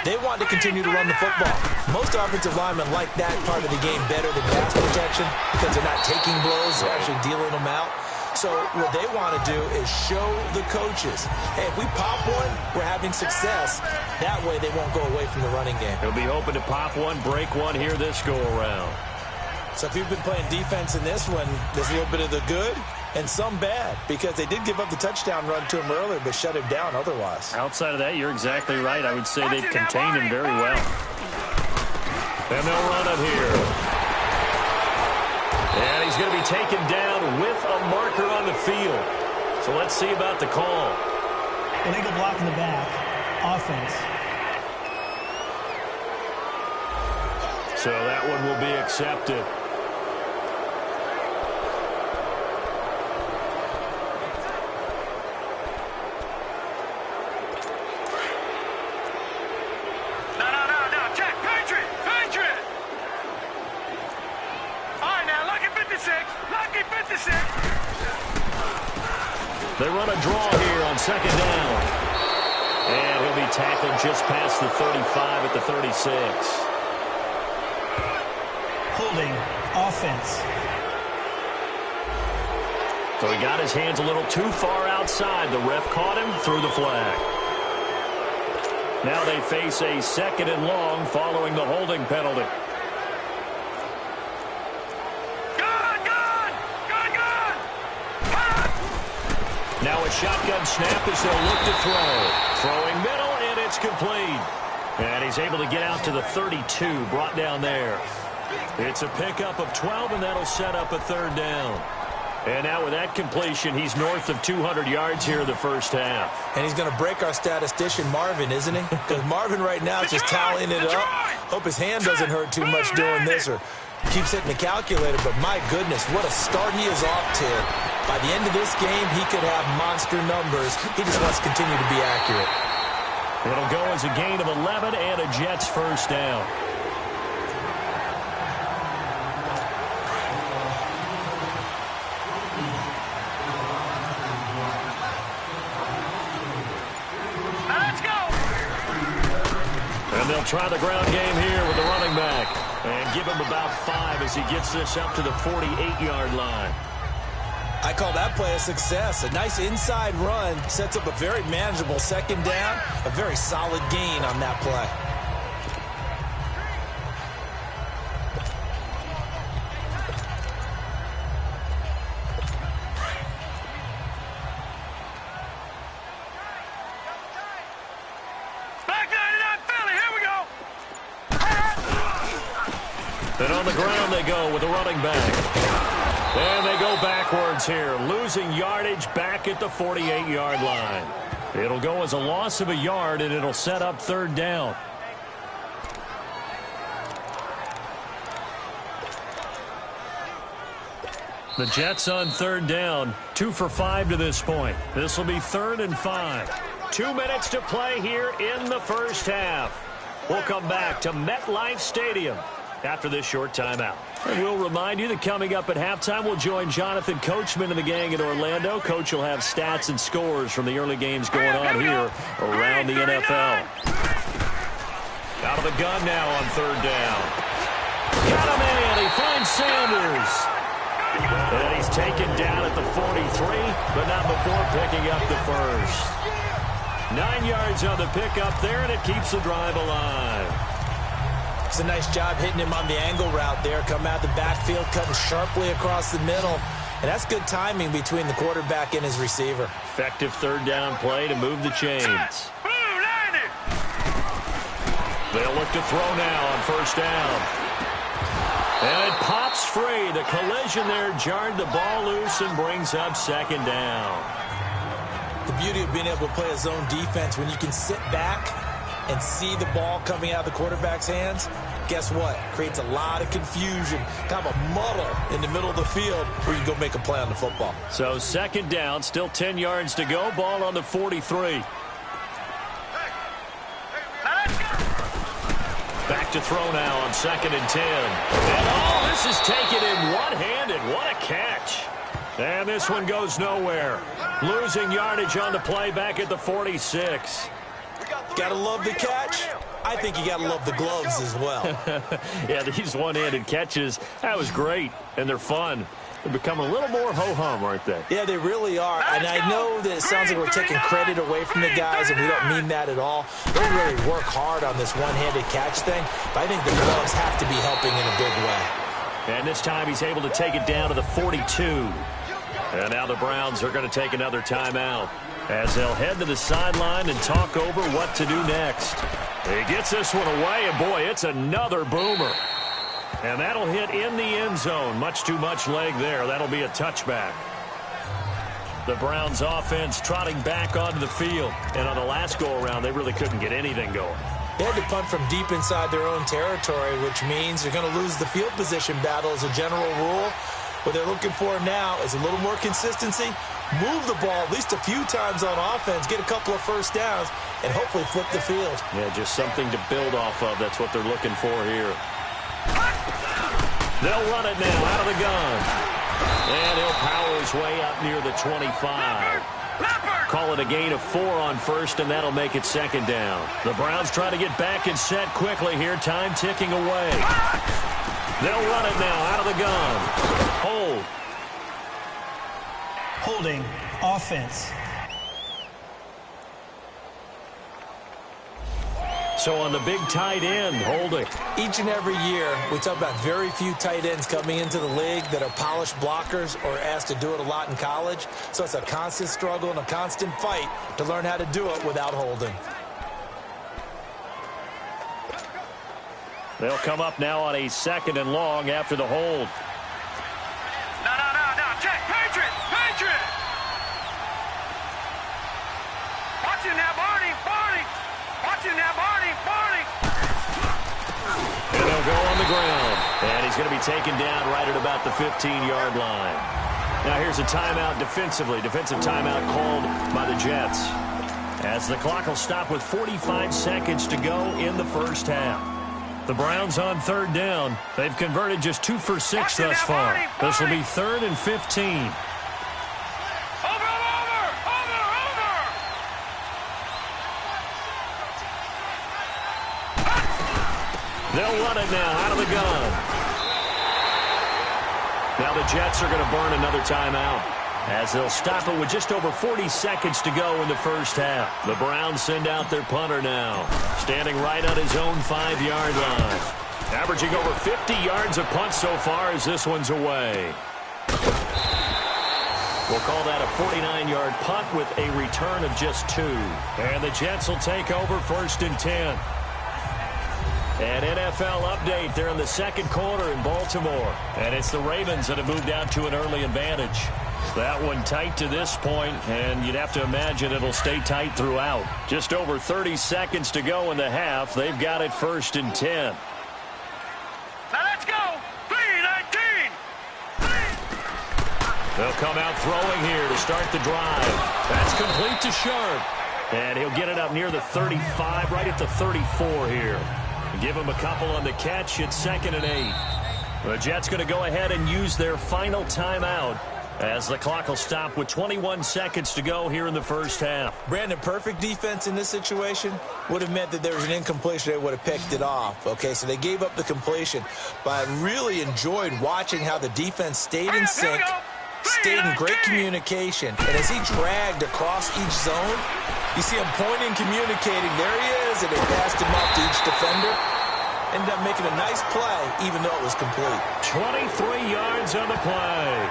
[SPEAKER 3] they want to continue to run the football. Most offensive linemen like that part of the game better than pass protection because they're not taking blows, they're actually dealing them out. So what they want to do is show the coaches, hey, if we pop one, we're having success. That way they won't go away from the running game.
[SPEAKER 2] He'll be hoping to pop one, break one here this go-around.
[SPEAKER 3] So if you've been playing defense in this one, there's a little bit of the good and some bad, because they did give up the touchdown run to him earlier, but shut him down otherwise.
[SPEAKER 2] Outside of that, you're exactly right. I would say they've contained him very well. And they'll run it here. And he's going to be taken down with a marker on the field. So let's see about the call.
[SPEAKER 4] Illegal block in the back. Offense.
[SPEAKER 2] So that one will be accepted.
[SPEAKER 5] No. Check. Patriot. All right, now, lucky 56. Lucky 56.
[SPEAKER 2] They run a draw here on 2nd down. And he'll be tackled just past the 35 at the 36.
[SPEAKER 4] Holding. Offense.
[SPEAKER 2] So he got his hands a little too far outside. The ref caught him, threw the flag. Now they face a 2nd and long following the holding penalty. Now a shotgun snap as they'll look to throw. Throwing middle, and it's complete. And he's able to get out to the 32, brought down there. It's a pickup of 12, and that'll set up a 3rd down. And now with that completion, he's north of 200 yards here in the first half.
[SPEAKER 3] And he's going to break our statistician, Marvin, isn't he? Because Marvin right now is just tallying it up. Hope his hand doesn't hurt too much doing this or keeps hitting the calculator. But my goodness, what a start he is off to. By the end of this game, he could have monster numbers. He just wants to continue to be accurate.
[SPEAKER 2] It'll go as a gain of 11 and a Jets first down. And they'll try the ground game here with the running back. And give him about 5 as he gets this up to the 48-yard line.
[SPEAKER 3] I call that play a success. A nice inside run sets up a very manageable 2nd down. A very solid gain on that play.
[SPEAKER 2] And on the ground they go with the running back. And they go backwards here, losing yardage back at the 48-yard line. It'll go as a loss of a yard, and it'll set up 3rd down. The Jets on 3rd down, 2 for 5 to this point. This will be 3rd and 5. 2 minutes to play here in the first half. We'll come back to MetLife Stadium after this short timeout. And we'll remind you that coming up at halftime, we'll join Jonathan Coachman and the gang in Orlando. Coach will have stats and scores from the early games going on here around the NFL. Out of the gun now on 3rd down. Got him in. He finds Sanders. And he's taken down at the 43, but not before picking up the first. 9 yards on the pickup there, and it keeps the drive alive.
[SPEAKER 3] It's a nice job hitting him on the angle route there. Come out the backfield, cutting sharply across the middle. And that's good timing between the quarterback and his receiver.
[SPEAKER 2] Effective 3rd down play to move the chains. They'll look to throw now on 1st down. And it pops free. The collision there jarred the ball loose and brings up 2nd down.
[SPEAKER 3] The beauty of being able to play a zone defense when you can sit back and see the ball coming out of the quarterback's hands, guess what? Creates a lot of confusion, kind of a muddle in the middle of the field where you go make a play on the football.
[SPEAKER 2] So 2nd down, still 10 yards to go. Ball on the 43. Back to throw now on 2nd and 10. And this is taken in one-handed. What a catch. And this one goes nowhere. Losing yardage on the play back at the 46.
[SPEAKER 3] Gotta love the catch. I think you gotta love the gloves as well.
[SPEAKER 2] Yeah, these one-handed catches, that was great, and they're fun. They're becoming a little more ho-hum, aren't they?
[SPEAKER 3] Yeah, they really are. And I know that it sounds like we're taking credit away from the guys, and we don't mean that at all. They really work hard on this one-handed catch thing, but I think the gloves have to be helping in a big way.
[SPEAKER 2] And this time he's able to take it down to the 42. And now the Browns are going to take another timeout as they'll head to the sideline and talk over what to do next. He gets this one away, and boy, it's another boomer. And that'll hit in the end zone. Much too much leg there. That'll be a touchback. The Browns offense trotting back onto the field. And on the last go-around, they really couldn't get anything going.
[SPEAKER 3] They had to punt from deep inside their own territory, which means they're going to lose the field position battle as a general rule. What they're looking for now is a little more consistency, move the ball at least a few times on offense, get a couple of first downs, and hopefully flip the field.
[SPEAKER 2] Yeah, just something to build off of. That's what they're looking for here. They'll run it now out of the gun. And he'll power his way up near the 25. Call it a gain of 4 on 1st, and that'll make it 2nd down. The Browns try to get back and set quickly here. Time ticking away. They'll run it now out of the gun. Hold.
[SPEAKER 4] Holding offense.
[SPEAKER 2] So on the big tight end, holding.
[SPEAKER 3] Each and every year, we talk about very few tight ends coming into the league that are polished blockers or asked to do it a lot in college. So it's a constant struggle and a constant fight to learn how to do it without holding.
[SPEAKER 2] They'll come up now on a 2nd and long after the hold.
[SPEAKER 5] No. Check. Patriot. Watch him now, Barney. Watch him now, Barney.
[SPEAKER 2] And they'll go on the ground. And he's going to be taken down right at about the 15-yard line. Now here's a timeout defensively. Defensive timeout called by the Jets. As the clock will stop with 45 seconds to go in the first half. The Browns on 3rd down. They've converted just 2 for 6 thus far. This will be 3rd and 15. They'll run it now out of the gun. Now the Jets are going to burn another timeout as they'll stop it with just over 40 seconds to go in the first half. The Browns send out their punter now, standing right on his own 5-yard line. Averaging over 50 yards a punt so far as this one's away. We'll call that a 49-yard punt with a return of just 2. And the Jets will take over 1st and 10. An NFL update there in the 2nd quarter in Baltimore. And it's the Ravens that have moved out to an early advantage. That one tight to this point, and you'd have to imagine it'll stay tight throughout. Just over 30 seconds to go in the half. They've got it 1st and 10.
[SPEAKER 5] Now let's go. 3-19.
[SPEAKER 2] They'll come out throwing here to start the drive. That's complete to Sharp. And he'll get it up near the 35, right at the 34 here. Give him a couple on the catch. It's 2nd and 8. The Jets going to go ahead and use their final timeout as the clock will stop with 21 seconds to go here in the first half.
[SPEAKER 3] Brandon, perfect defense in this situation would have meant that there was an incompletion. They would have picked it off. Okay, so they gave up the completion. But I really enjoyed watching how the defense stayed in sync, stayed in great communication. And as he dragged across each zone, you see him pointing, communicating. There he is, and they passed him off to each defender. Ended up making a nice play, even though it was complete.
[SPEAKER 2] 23 yards on the play.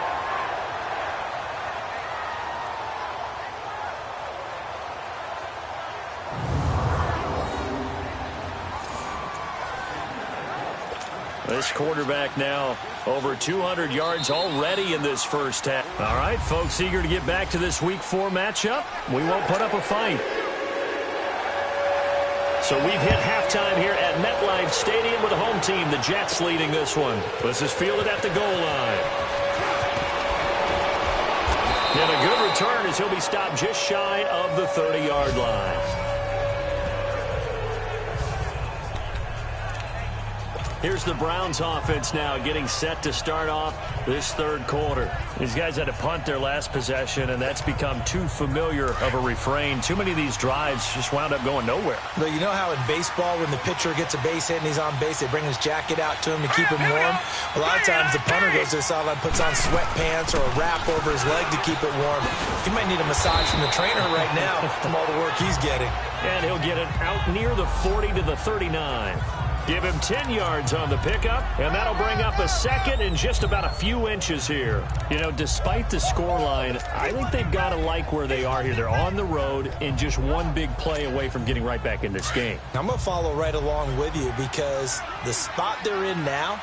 [SPEAKER 2] This quarterback now over 200 yards already in this first half. All right, folks, eager to get back to this Week 4 matchup. We won't put up a fight. So we've hit halftime here at MetLife Stadium with the home team, the Jets, leading this one. This is fielded at the goal line. And a good return as he'll be stopped just shy of the 30-yard line. Here's the Browns offense now getting set to start off this 3rd quarter. These guys had to punt their last possession, and that's become too familiar of a refrain. Too many of these drives just wound up going nowhere.
[SPEAKER 3] But you know how in baseball, when the pitcher gets a base hit and he's on base, they bring his jacket out to him to keep him warm? A lot of times the punter goes to the sideline, puts on sweatpants or a wrap over his leg to keep it warm. He might need a massage from the trainer right now from all the work he's getting.
[SPEAKER 2] And he'll get it out near the 40 to the 39. Give him 10 yards on the pickup, and that'll bring up a 2nd and just about a few inches here. You know, despite the scoreline, I think they've got to like where they are here. They're on the road and just one big play away from getting right back in this game.
[SPEAKER 3] I'm going to follow right along with you because the spot they're in now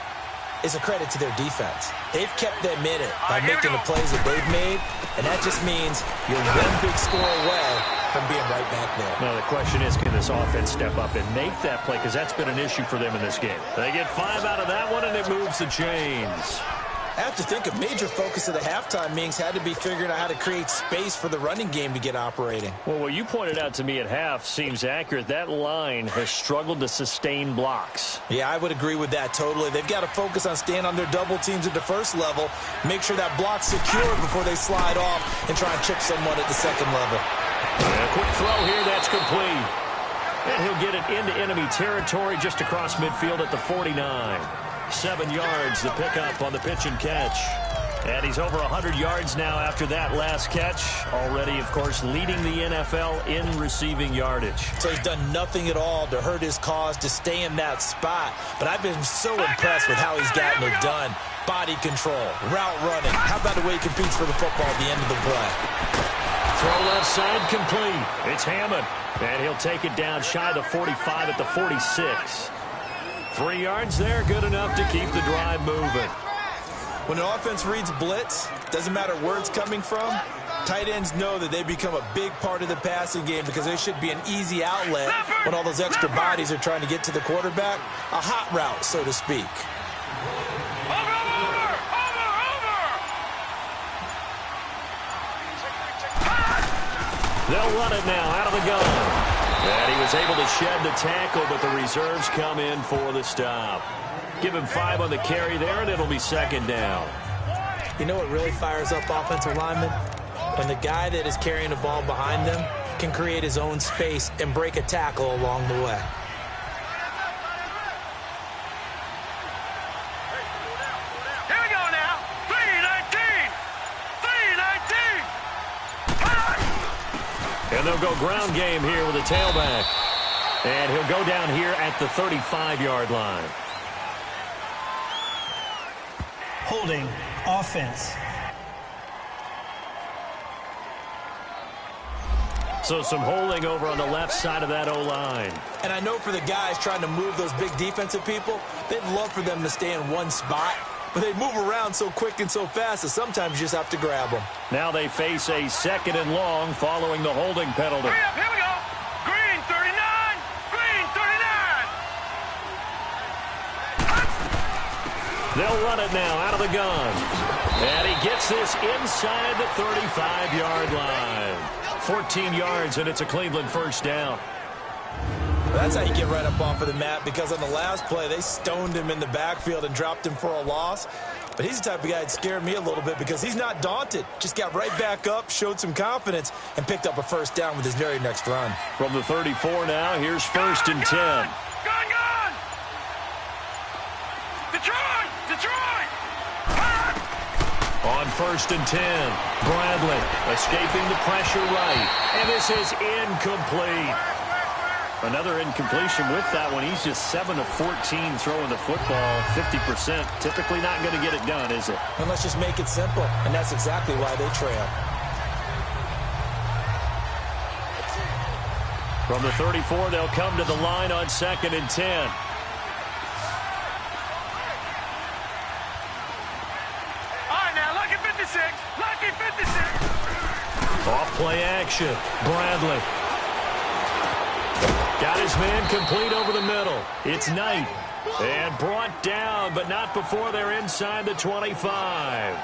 [SPEAKER 3] is a credit to their defense. They've kept them in it by making the plays that they've made, and that just means you're one big score away from being right back there.
[SPEAKER 2] Now, the question is, can this offense step up and make that play? Because that's been an issue for them in this game. They get 5 out of that one, and it moves the chains.
[SPEAKER 3] I have to think a major focus of the halftime meetings had to be figuring out how to create space for the running game to get operating.
[SPEAKER 2] Well, what you pointed out to me at half seems accurate. That line has struggled to sustain blocks.
[SPEAKER 3] Yeah, I would agree with that totally. They've got to focus on staying on their double teams at the first level, make sure that block's secure before they slide off and try and chip someone at the second level.
[SPEAKER 2] And a quick throw here, that's complete. And he'll get it into enemy territory just across midfield at the 49. 7 yards, the pickup on the pitch and catch. And he's over 100 yards now after that last catch. Already, of course, leading the NFL in receiving yardage.
[SPEAKER 3] So he's done nothing at all to hurt his cause, to stay in that spot. But I've been so impressed with how he's gotten it done. Body control, route running. How about the way he competes for the football at the end of the play?
[SPEAKER 2] Throw left side complete. It's Hammond. And he'll take it down shy of the 45 at the 46. 3 yards there, good enough to keep the drive moving.
[SPEAKER 3] When an offense reads blitz, doesn't matter where it's coming from, tight ends know that they become a big part of the passing game because there should be an easy outlet when all those extra bodies are trying to get to the quarterback. A hot route, so to speak.
[SPEAKER 2] They'll run it now out of the gun. And he was able to shed the tackle, but the reserves come in for the stop. Give him 5 on the carry there, and it'll be second down.
[SPEAKER 3] You know what really fires up offensive linemen? When the guy that is carrying the ball behind them can create his own space and break a tackle along the way.
[SPEAKER 5] Here we go now. 3-19. 3-19.
[SPEAKER 2] And they'll go ground game here with a tailback. And he'll go down here at the 35-yard line.
[SPEAKER 4] Holding offense.
[SPEAKER 2] So some holding over on the left side of that O-line.
[SPEAKER 3] And I know for the guys trying to move those big defensive people, they'd love for them to stay in one spot, but they move around so quick and so fast that sometimes you just have to grab them.
[SPEAKER 2] Now they face a 2nd and long following the holding penalty.
[SPEAKER 5] Hurry up, here we go. Green 39. Green 39.
[SPEAKER 2] They'll run it now out of the gun. And he gets this inside the 35-yard line. 14 yards, and it's a Cleveland first down.
[SPEAKER 3] That's how you get right up off of the mat, because on the last play, they stoned him in the backfield and dropped him for a loss. But he's the type of guy that scared me a little bit because he's not daunted. Just got right back up, showed some confidence, and picked up a first down with his very next run.
[SPEAKER 2] From the 34 now, here's 1st and 10.
[SPEAKER 5] Gone. Detroit.
[SPEAKER 2] On 1st and 10, Bradley escaping the pressure right. And this is incomplete. Another incompletion with that one. He's just 7 of 14 throwing the football. 50%. Typically not going to get it done, is it?
[SPEAKER 3] And let's just make it simple. And that's exactly why they trail.
[SPEAKER 2] From the 34, they'll come to the line on 2nd and 10.
[SPEAKER 5] Lucky 56.
[SPEAKER 2] Off play action. Bradley. Got his man complete over the middle. It's Knight. And brought down, but not before they're inside the 25.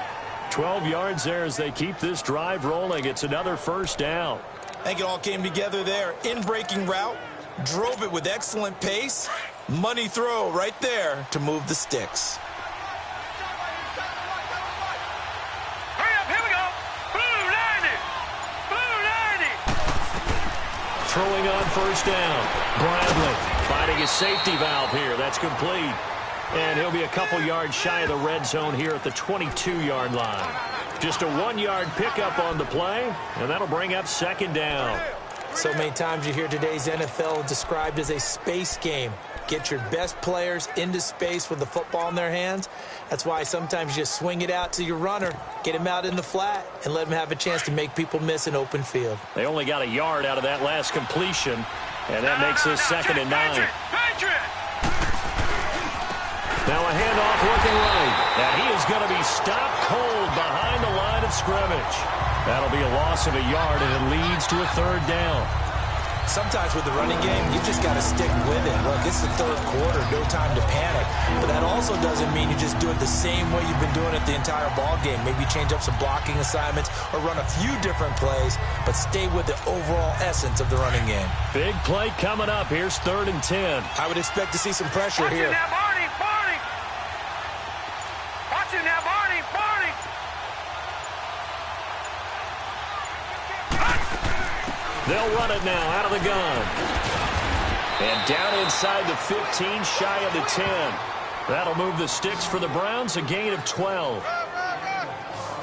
[SPEAKER 2] 12 yards there as they keep this drive rolling. It's another first down.
[SPEAKER 3] I think it all came together there. In-breaking route. Drove it with excellent pace. Money throw right there to move the sticks.
[SPEAKER 2] Throwing on first down. Bradley finding his safety valve here. That's complete. And he'll be a couple yards shy of the red zone here at the 22-yard line. Just a 1-yard pickup on the play, and that'll bring up 2nd down.
[SPEAKER 3] So many times you hear today's NFL described as a space game. Get your best players into space with the football in their hands. That's why sometimes you just swing it out to your runner, get him out in the flat, and let him have a chance to make people miss an open field.
[SPEAKER 2] They only got a yard out of that last completion, and that makes this 2nd and 9. Now a handoff looking right, and he is going to be stopped cold behind the line of scrimmage. That'll be a loss of a yard, and it leads to a 3rd down.
[SPEAKER 3] Sometimes with the running game, you just got to stick with it. Look, it's the 3rd quarter, no time to panic. But that also doesn't mean you just do it the same way you've been doing it the entire ball game. Maybe change up some blocking assignments or run a few different plays, but stay with the overall essence of the running game.
[SPEAKER 2] Big play coming up. Here's 3rd and 10.
[SPEAKER 3] I would expect to see some pressure here.
[SPEAKER 5] Watch it now, Barney.
[SPEAKER 2] They'll run it now out of the gun. And down inside the 15, shy of the 10. That'll move the sticks for the Browns, a gain of 12.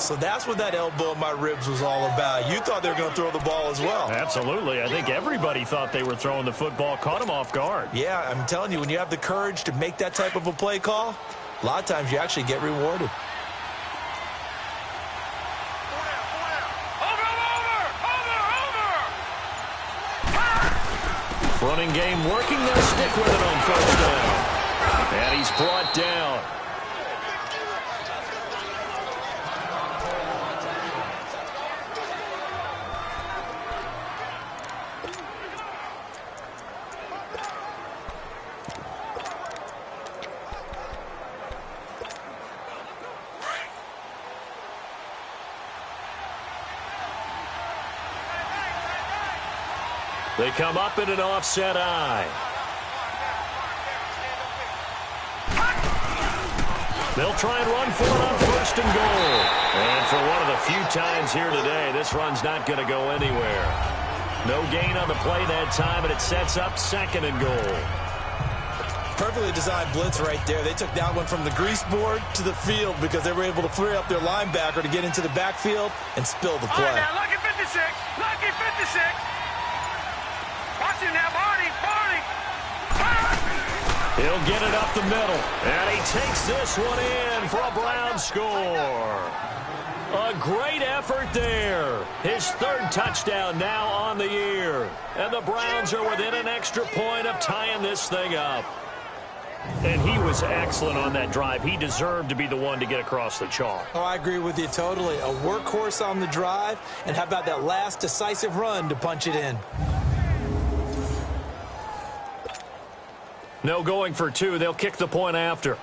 [SPEAKER 3] So that's what that elbow in my ribs was all about. You thought they were going to throw the ball as well.
[SPEAKER 2] Absolutely. I think everybody thought they were throwing the football, caught him off guard.
[SPEAKER 3] Yeah, I'm telling you, when you have the courage to make that type of a play call, a lot of times you actually get rewarded.
[SPEAKER 2] Running game working. They'll stick with it on first down. And he's brought down. They come up in an offset eye. They'll try and run for it on first and goal. And for one of the few times here today, this run's not going to go anywhere. No gain on the play that time, and it sets up second and goal.
[SPEAKER 3] Perfectly designed blitz right there. They took that one from the grease board to the field because they were able to free up their linebacker to get into the backfield and spill the play.
[SPEAKER 5] All right, now, lucky 56. Lucky 56. Watch him now, Barney. Barney.
[SPEAKER 2] He'll get it up the middle. And he takes this one in for a Brown score. A great effort there. His third touchdown now on the year. And the Browns are within an extra point of tying this thing up. And he was excellent on that drive. He deserved to be the one to get across the chalk.
[SPEAKER 3] Oh, I agree with you totally. A workhorse on the drive. And how about that last decisive run to punch it in?
[SPEAKER 2] No going for two. They'll kick the point after.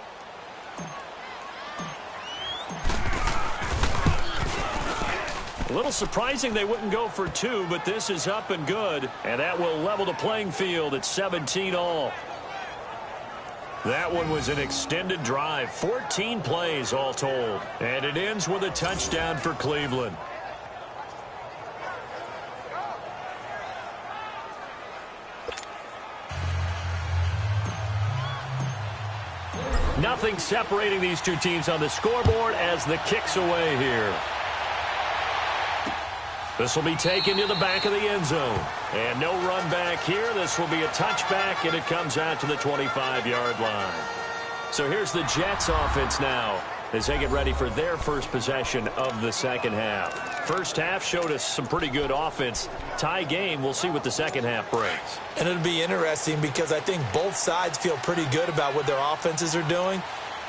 [SPEAKER 2] A little surprising they wouldn't go for two, but this is up and good. And that will level the playing field at 17 all. That one was an extended drive, 14 plays all told. And it ends with a touchdown for Cleveland. Nothing separating these two teams on the scoreboard as the kick's away here. This will be taken to the back of the end zone. And no run back here. This will be a touchback, and it comes out to the 25-yard line. So here's the Jets offense now as they get ready for their first possession of the second half. First half showed us some pretty good offense. Tie game, we'll see what the second half brings.
[SPEAKER 3] And it'll be interesting because I think both sides feel pretty good about what their offenses are doing.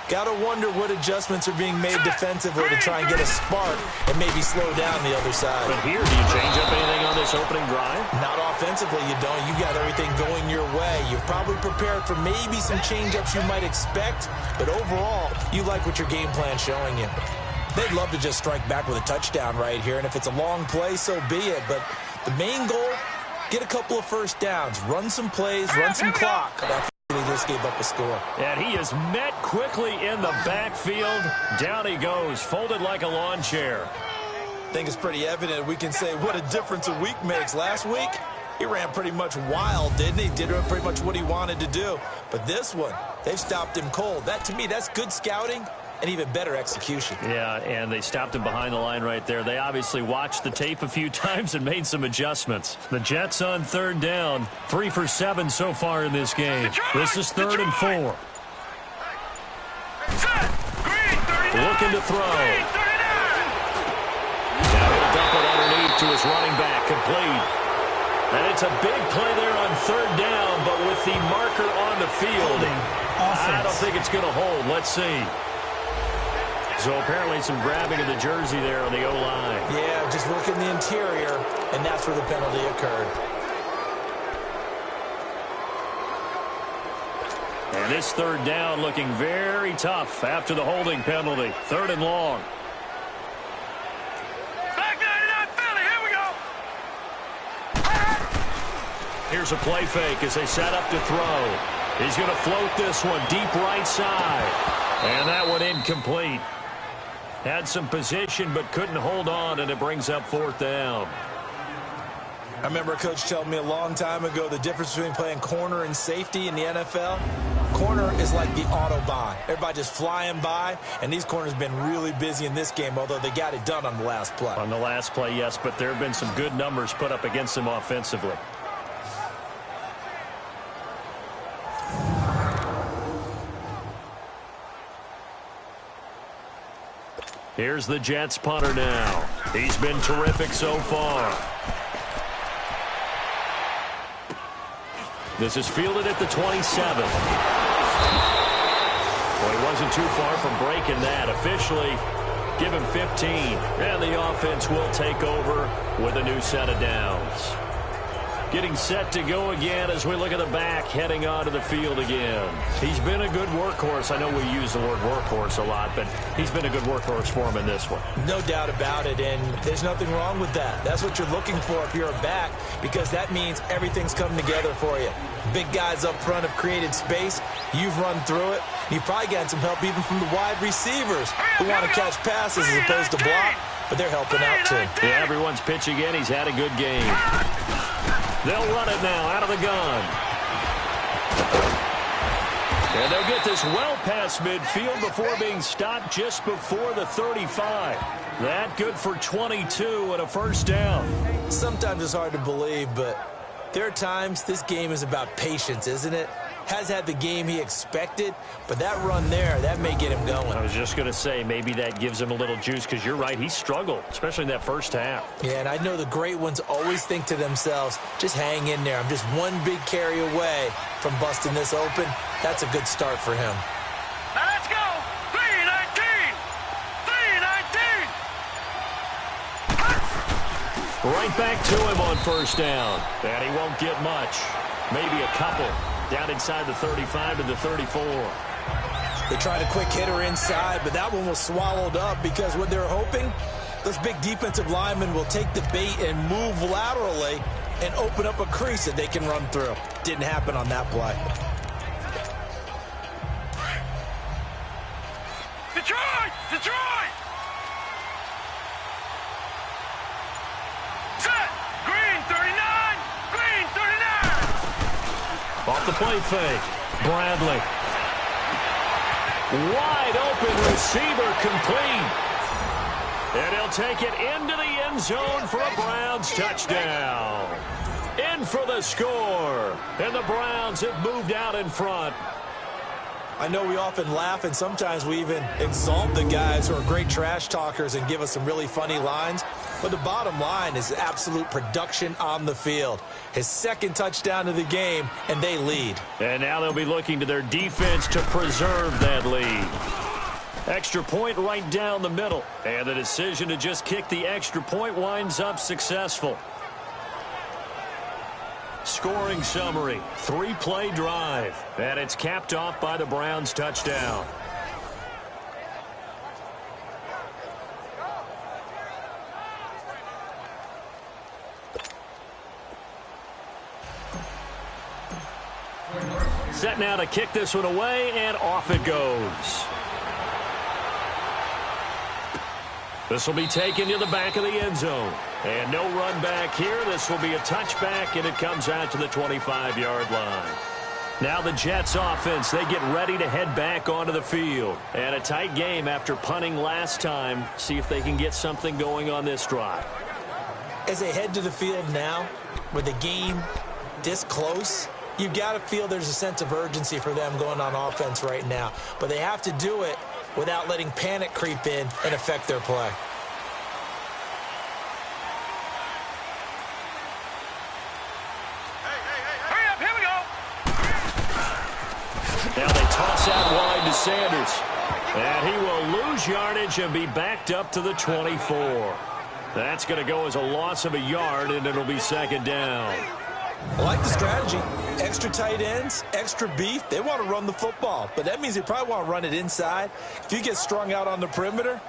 [SPEAKER 3] Got to wonder what adjustments are being made defensively to try and get a spark and maybe slow down the other side.
[SPEAKER 2] But here, do you change up anything on this opening drive?
[SPEAKER 3] Not offensively, you don't. You got everything going your way. You've probably prepared for maybe some change-ups you might expect, but overall, you like what your game plan's showing you. They'd love to just strike back with a touchdown right here, and if it's a long play, so be it. But the main goal, get a couple of first downs, run some plays, run some clock. They just gave up a score.
[SPEAKER 2] And he is met quickly in the backfield. Down he goes, folded like a lawn chair.
[SPEAKER 3] I think it's pretty evident we can say what a difference a week makes. Last week, he ran pretty much wild, didn't he? Did pretty much what he wanted to do. But this one, they've stopped him cold. That, to me, that's good scouting and even better execution.
[SPEAKER 2] Yeah, and they stopped him behind the line right there. They obviously watched the tape a few times and made some adjustments. The Jets on third down, 3 for 7 so far in this game. This is 3rd and 4. Looking to throw. Now he'll dump it underneath to his running back, complete. And it's a big play there on third down, but with the marker on the field, I don't think it's going to hold. Let's see. So apparently some grabbing of the jersey there on the O-line.
[SPEAKER 3] Yeah, just working the interior, and that's where the penalty occurred.
[SPEAKER 2] And this third down looking very tough after the holding penalty. 3rd and long.
[SPEAKER 5] Back 99 Philly, here we go.
[SPEAKER 2] Here's a play fake as they set up to throw. He's going to float this one deep right side. And that one incomplete. Had some position but couldn't hold on, and it brings up 4th down.
[SPEAKER 3] I remember a coach telling me a long time ago the difference between playing corner and safety in the NFL. Corner is like the Autobahn. Everybody just flying by, and these corners have been really busy in this game, although they got it done on the last play.
[SPEAKER 2] On the last play, yes, but there have been some good numbers put up against them offensively. Here's the Jets punter now. He's been terrific so far. This is fielded at the 27. Well, he wasn't too far from breaking that. Officially, give him 15. And the offense will take over with a new set of downs. Getting set to go again as we look at the back heading onto the field again. He's been a good workhorse. I know we use the word workhorse a lot, but he's been a good workhorse for him in this one.
[SPEAKER 3] No doubt about it, and there's nothing wrong with that. That's what you're looking for if you're a back, because that means everything's coming together for you. Big guys up front have created space. You've run through it. You've probably gotten some help even from the wide receivers who want to catch passes as opposed to block, but they're helping out too.
[SPEAKER 2] Yeah, everyone's pitching in. He's had a good game. They'll run it now out of the gun. And they'll get this well past midfield before being stopped just before the 35. That good for 22 and a first down.
[SPEAKER 3] Sometimes it's hard to believe, but there are times this game is about patience, isn't it? Has had the game he expected, but that run there, that may get him going.
[SPEAKER 2] I was just going to say, maybe that gives him a little juice, because you're right, he struggled, especially in that first half.
[SPEAKER 3] Yeah, and I know the great ones always think to themselves, just hang in there. I'm just one big carry away from busting this open. That's a good start for him.
[SPEAKER 5] Now let's go. 3-19. 3-19.
[SPEAKER 2] Right back to him on first down. And he won't get much. Maybe a couple. Down inside the 35 to the 34.
[SPEAKER 3] They tried a quick hitter inside, but that one was swallowed up because what they're hoping, those big defensive linemen will take the bait and move laterally and open up a crease that they can run through. Didn't happen on that play.
[SPEAKER 5] Detroit! Detroit! Set! Green 39! Green 39!
[SPEAKER 2] Off the play fake. Bradley. Wide open receiver complete. And he'll take it into the end zone for a Browns touchdown. In for the score. And the Browns have moved out in front.
[SPEAKER 3] I know we often laugh, and sometimes we even exalt the guys who are great trash talkers and give us some really funny lines. But the bottom line is absolute production on the field. His second touchdown of the game, and they lead.
[SPEAKER 2] And now they'll be looking to their defense to preserve that lead. Extra point right down the middle. And the decision to just kick the extra point winds up successful. Scoring summary, 3-play drive. And it's capped off by the Browns touchdown. Set now to kick this one away, and off it goes. This will be taken to the back of the end zone. And no run back here. This will be a touchback, and it comes out to the 25-yard line. Now the Jets offense, they get ready to head back onto the field. And a tight game after punting last time. See if they can get something going on this drive.
[SPEAKER 3] As they head to the field now, with the game this close, you've got to feel there's a sense of urgency for them going on offense right now. But they have to do it without letting panic creep in and affect their play.
[SPEAKER 5] Hurry up, here we go.
[SPEAKER 2] Now they toss out wide to Sanders. And he will lose yardage and be backed up to the 24. That's going to go as a loss of a yard, and it'll be second down.
[SPEAKER 3] I like the strategy. Extra tight ends, extra beef. They want to run the football, but that means they probably want to run it inside. If you get strung out on the perimeter,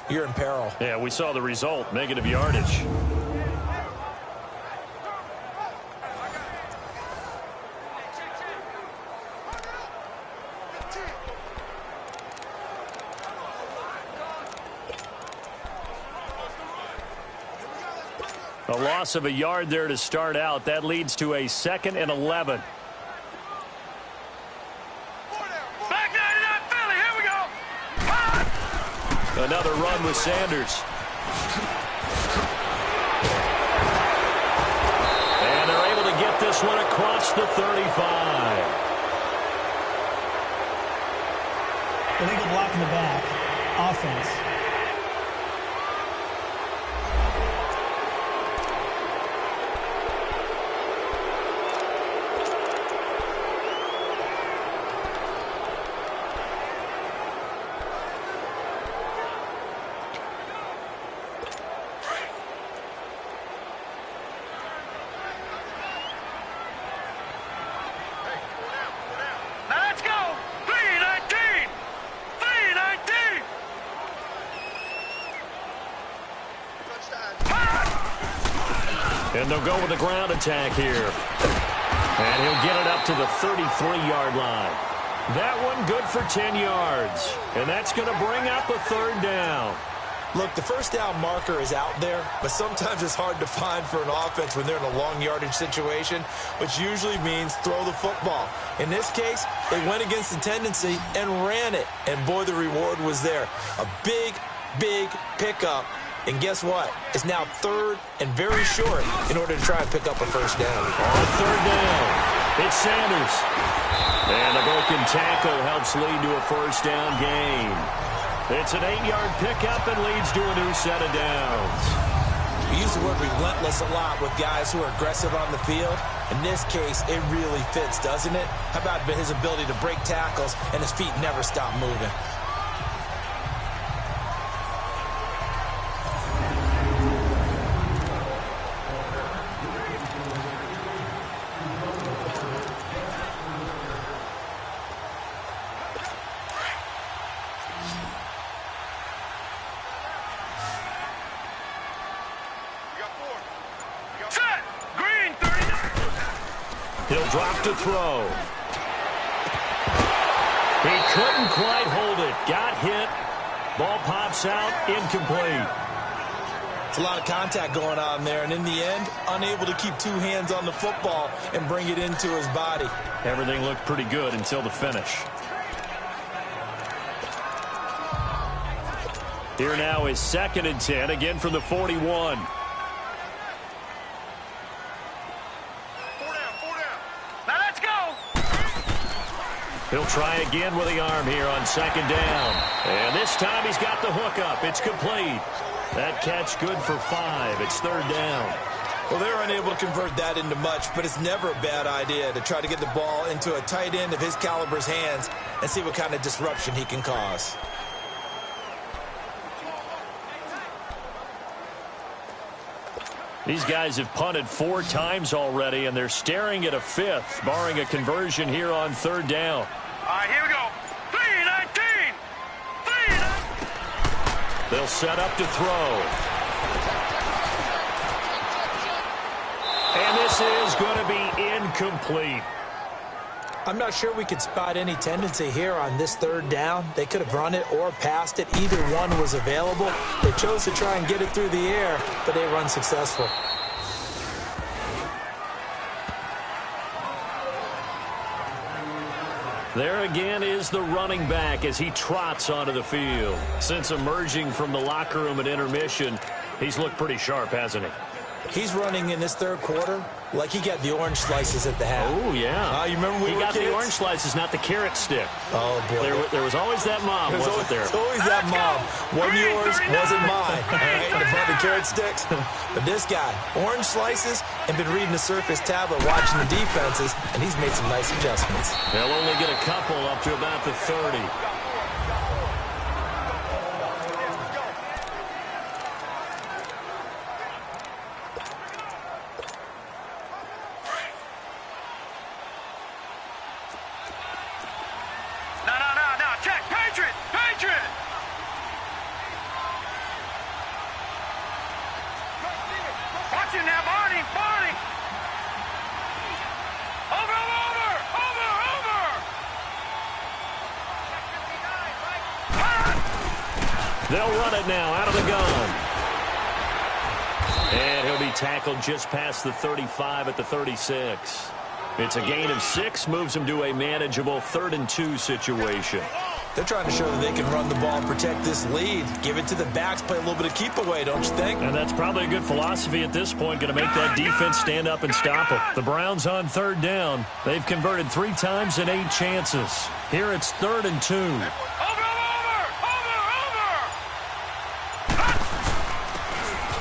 [SPEAKER 3] you're in peril.
[SPEAKER 2] Yeah, we saw the result, negative yardage. A loss of a yard there to start out. That leads to a 2nd and 11. Another run with Sanders. And they're able to get this one across the 35.
[SPEAKER 4] Illegal block in the back. Offense.
[SPEAKER 2] And they'll go with the ground attack here. And he'll get it up to the 33-yard line. That one good for 10 yards. And that's going to bring up a third down.
[SPEAKER 3] Look, the first down marker is out there, but sometimes it's hard to find for an offense when they're in a long yardage situation, which usually means throw the football. In this case, they went against the tendency and ran it. And boy, the reward was there. A big, big pickup. And guess what? It's now third and very short in order to try and pick up a first down.
[SPEAKER 2] On third down, it's Sanders. And a broken tackle helps lead to a first down gain. It's an 8-yard pickup and leads to a new set of downs.
[SPEAKER 3] We use the word relentless a lot with guys who are aggressive on the field. In this case, it really fits, doesn't it? How about his ability to break tackles and his feet never stop moving?
[SPEAKER 2] He'll drop to throw. He couldn't quite hold it. Got hit. Ball pops out. Incomplete.
[SPEAKER 3] It's a lot of contact going on there, and in the end, unable to keep two hands on the football and bring it into his body.
[SPEAKER 2] Everything looked pretty good until the finish. Here now is 2nd and 10, again from the 41. He'll try again with the arm here on 2nd down. And this time he's got the hook up. It's complete. That catch good for 5. It's 3rd down.
[SPEAKER 3] Well, they're unable to convert that into much, but it's never a bad idea to try to get the ball into a tight end of his caliber's hands and see what kind of disruption he can cause.
[SPEAKER 2] These guys have punted 4 times already, and they're staring at a 5th, barring a conversion here on 3rd down.
[SPEAKER 5] All right, here we go. 3-19. 3-19.
[SPEAKER 2] They'll set up to throw. And this is going to be incomplete.
[SPEAKER 3] I'm not sure we could spot any tendency here on this 3rd down. They could have run it or passed it. Either one was available. They chose to try and get it through the air, but they were unsuccessful.
[SPEAKER 2] There again is the running back as he trots onto the field. Since emerging from the locker room at intermission, he's looked pretty sharp, hasn't he?
[SPEAKER 3] He's running in this 3rd quarter like he got the orange slices at the half.
[SPEAKER 2] Oh, yeah.
[SPEAKER 3] You remember when
[SPEAKER 2] he
[SPEAKER 3] we
[SPEAKER 2] got
[SPEAKER 3] were kids?
[SPEAKER 2] the orange slices, not the carrot stick.
[SPEAKER 3] Oh, boy.
[SPEAKER 2] There was always that mom, wasn't there?
[SPEAKER 3] There's always that mom. One yours, wasn't mine. All right, in front of the carrot sticks. But this guy, orange slices, and been reading the Surface tablet, watching the defenses, and he's made some nice adjustments.
[SPEAKER 2] They'll only get a couple up to about the 30. They'll run it now out of the gun. And he'll be tackled just past the 35 at the 36. It's a gain of 6, moves him to a manageable 3rd and 2 situation.
[SPEAKER 3] They're trying to show that they can run the ball and protect this lead. Give it to the backs, play a little bit of keep away, don't you think?
[SPEAKER 2] And that's probably a good philosophy at this point, going to make that defense stand up and stop them. The Browns on third down. They've converted 3 times in 8 chances. Here it's 3rd and 2.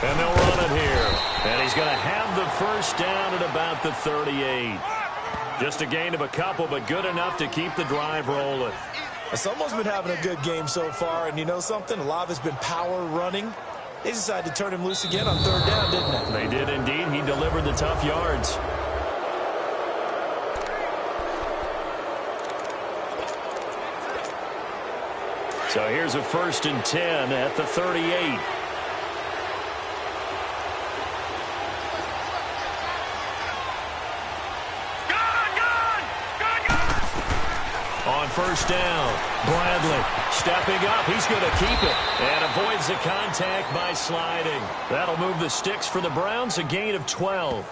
[SPEAKER 2] And they'll run it here. And he's going to have the first down at about the 38. Just a gain of a couple, but good enough to keep the drive rolling.
[SPEAKER 3] Someone's been having a good game so far, and you know something? A lot of it's been power running. They decided to turn him loose again on 3rd down, didn't they?
[SPEAKER 2] They did indeed. He delivered the tough yards. So here's a 1st and 10 at the 38. On 1st down, Bradley stepping up. He's going to keep it and avoids the contact by sliding. That'll move the sticks for the Browns, a gain of 12.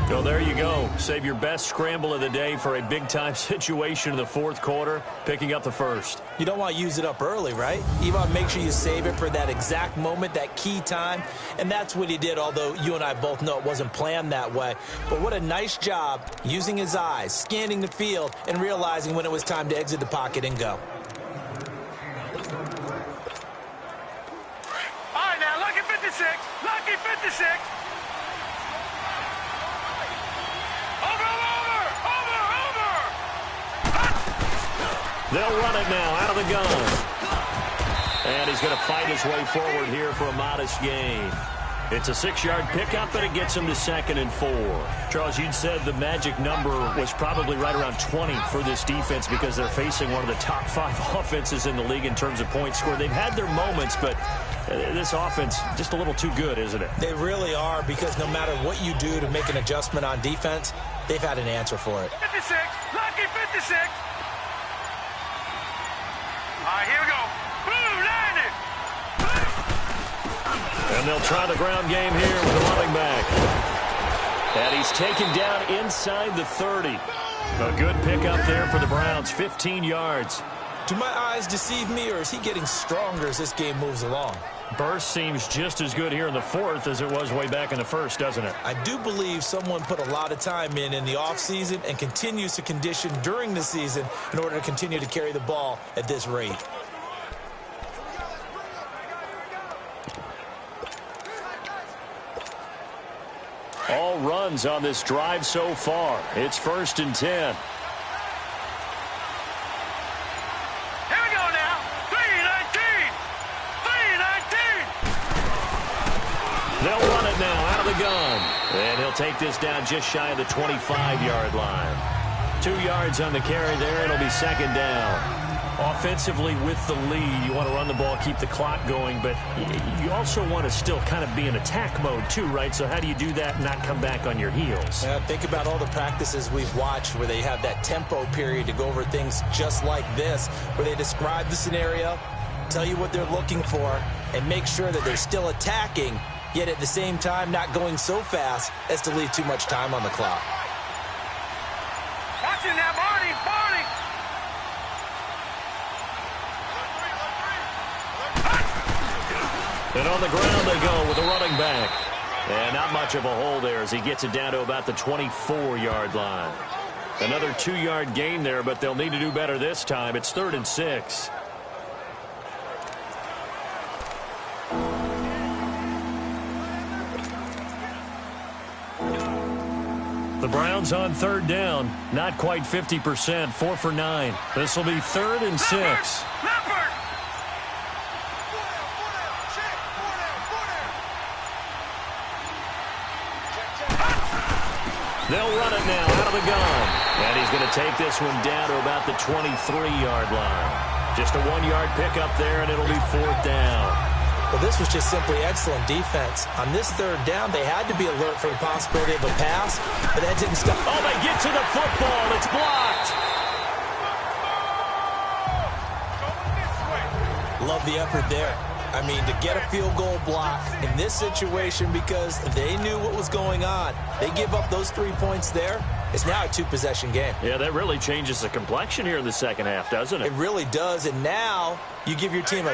[SPEAKER 2] Well, there you go. Save your best scramble of the day for a big-time situation in the 4th quarter, picking up the 1st.
[SPEAKER 3] You don't want to use it up early, right? You want to make sure you save it for that exact moment, that key time. And that's what he did, although you and I both know it wasn't planned that way. But what a nice job using his eyes, scanning the field, and realizing when it was time to exit the pocket and go.
[SPEAKER 5] All right, now, lucky 56. Lucky 56.
[SPEAKER 2] They'll run it now out of the gun. And he's going to fight his way forward here for a modest gain. It's a 6-yard pickup, and it gets him to 2nd and 4. Charles, you'd said the magic number was probably right around 20 for this defense because they're facing one of the top 5 offenses in the league in terms of points scored. They've had their moments, but this offense just a little too good, isn't it?
[SPEAKER 3] They really are, because no matter what you do to make an adjustment on defense, they've had an answer for it.
[SPEAKER 5] 56. Lucky 56. All right, here we go. Boom, landed.
[SPEAKER 2] And they'll try the ground game here with the running back. And he's taken down inside the 30. A good pickup there for the Browns, 15 yards.
[SPEAKER 3] Do my eyes deceive me, or is he getting stronger as this game moves along?
[SPEAKER 2] Burst seems just as good here in the 4th as it was way back in the 1st, doesn't it?
[SPEAKER 3] I do believe someone put a lot of time in the offseason and continues to condition during the season in order to continue to carry the ball at this rate.
[SPEAKER 2] All runs on this drive so far. It's 1st and 10.
[SPEAKER 5] Here we go now. 3-19. 3-19.
[SPEAKER 2] They'll run it now out of the gun. And he'll take this down just shy of the 25-yard line. 2 yards on the carry there. It'll be 2nd down. Offensively with the lead, you want to run the ball, keep the clock going, but you also want to still kind of be in attack mode too, right? So how do you do that and not come back on your heels?
[SPEAKER 3] Think about all the practices we've watched where they have that tempo period to go over things just like this, where they describe the scenario, tell you what they're looking for, and make sure that they're still attacking, yet at the same time not going so fast as to leave too much time on the clock.
[SPEAKER 5] Watching that, Barney. Barney.
[SPEAKER 2] And on the ground they go with a running back. And not much of a hole there as he gets it down to about the 24-yard line. Another 2-yard gain there, but they'll need to do better this time. It's 3rd and 6. The Browns on 3rd down. Not quite 50%. 4 for 9. This will be 3rd and 6. They'll run it now out of the gun. And he's going to take this one down to about the 23-yard line. Just a 1-yard pickup there, and it'll be 4th down.
[SPEAKER 3] Well, this was just simply excellent defense. On this 3rd down, they had to be alert for the possibility of a pass, but that didn't stop.
[SPEAKER 2] Oh, they get to the football. It's blocked.
[SPEAKER 3] Love the effort there. I mean, to get a field goal block in this situation because they knew what was going on. They give up those 3 points there. It's now a 2-possession game.
[SPEAKER 2] Yeah, that really changes the complexion here in the second half, doesn't it?
[SPEAKER 3] It really does, and now you give your team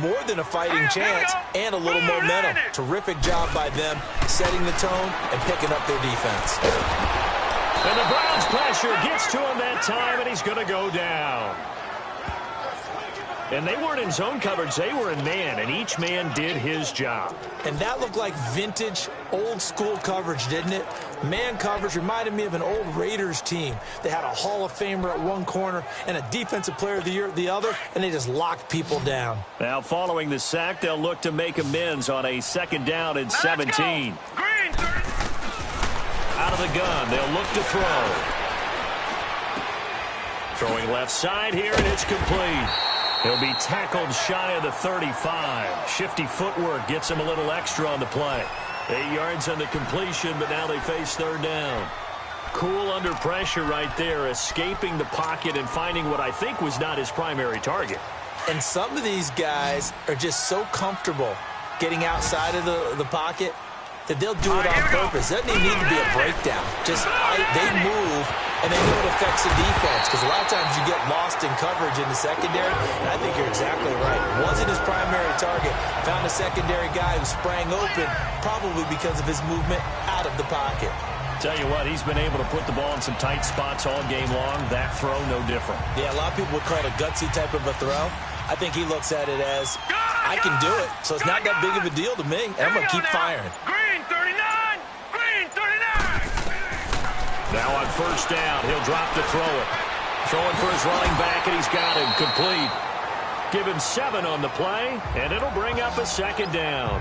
[SPEAKER 3] more than a fighting chance and a little momentum. Terrific job by them setting the tone and picking up their defense.
[SPEAKER 2] And the Browns pressure gets to him that time, and he's going to go down. And they weren't in zone coverage. They were in man, and each man did his job.
[SPEAKER 3] And that looked like vintage, old-school coverage, didn't it? Man coverage reminded me of an old Raiders team. They had a Hall of Famer at one corner and a Defensive Player of the Year at the other, and they just locked people down.
[SPEAKER 2] Now, following the sack, they'll look to make amends on a 2nd down and 17. Out of the gun, they'll look to throw. Throwing left side here, and it's complete. He'll be tackled shy of the 35. Shifty footwork gets him a little extra on the play. 8 yards on the completion, but now they face 3rd down. Cool under pressure right there, escaping the pocket and finding what I think was not his primary target.
[SPEAKER 3] And some of these guys are just so comfortable getting outside of the pocket that they'll do it on purpose. Doesn't even need to be a breakdown. Just they move, and they know it affects the defense because a lot of times you get lost in coverage in the secondary, and I think you're exactly right. Wasn't his primary target. Found a secondary guy who sprang open, probably because of his movement out of the pocket.
[SPEAKER 2] Tell you what, he's been able to put the ball in some tight spots all game long. That throw, no different.
[SPEAKER 3] Yeah, a lot of people would call it a gutsy type of a throw. I think he looks at it as, I can do it, so it's not that big of a deal to me, and I'm going to keep firing.
[SPEAKER 5] Green 39! Green 39!
[SPEAKER 2] Now on 1st down, he'll drop to throw it. Throwing for his running back, and he's got him complete. Give him 7 on the play, and it'll bring up a 2nd down.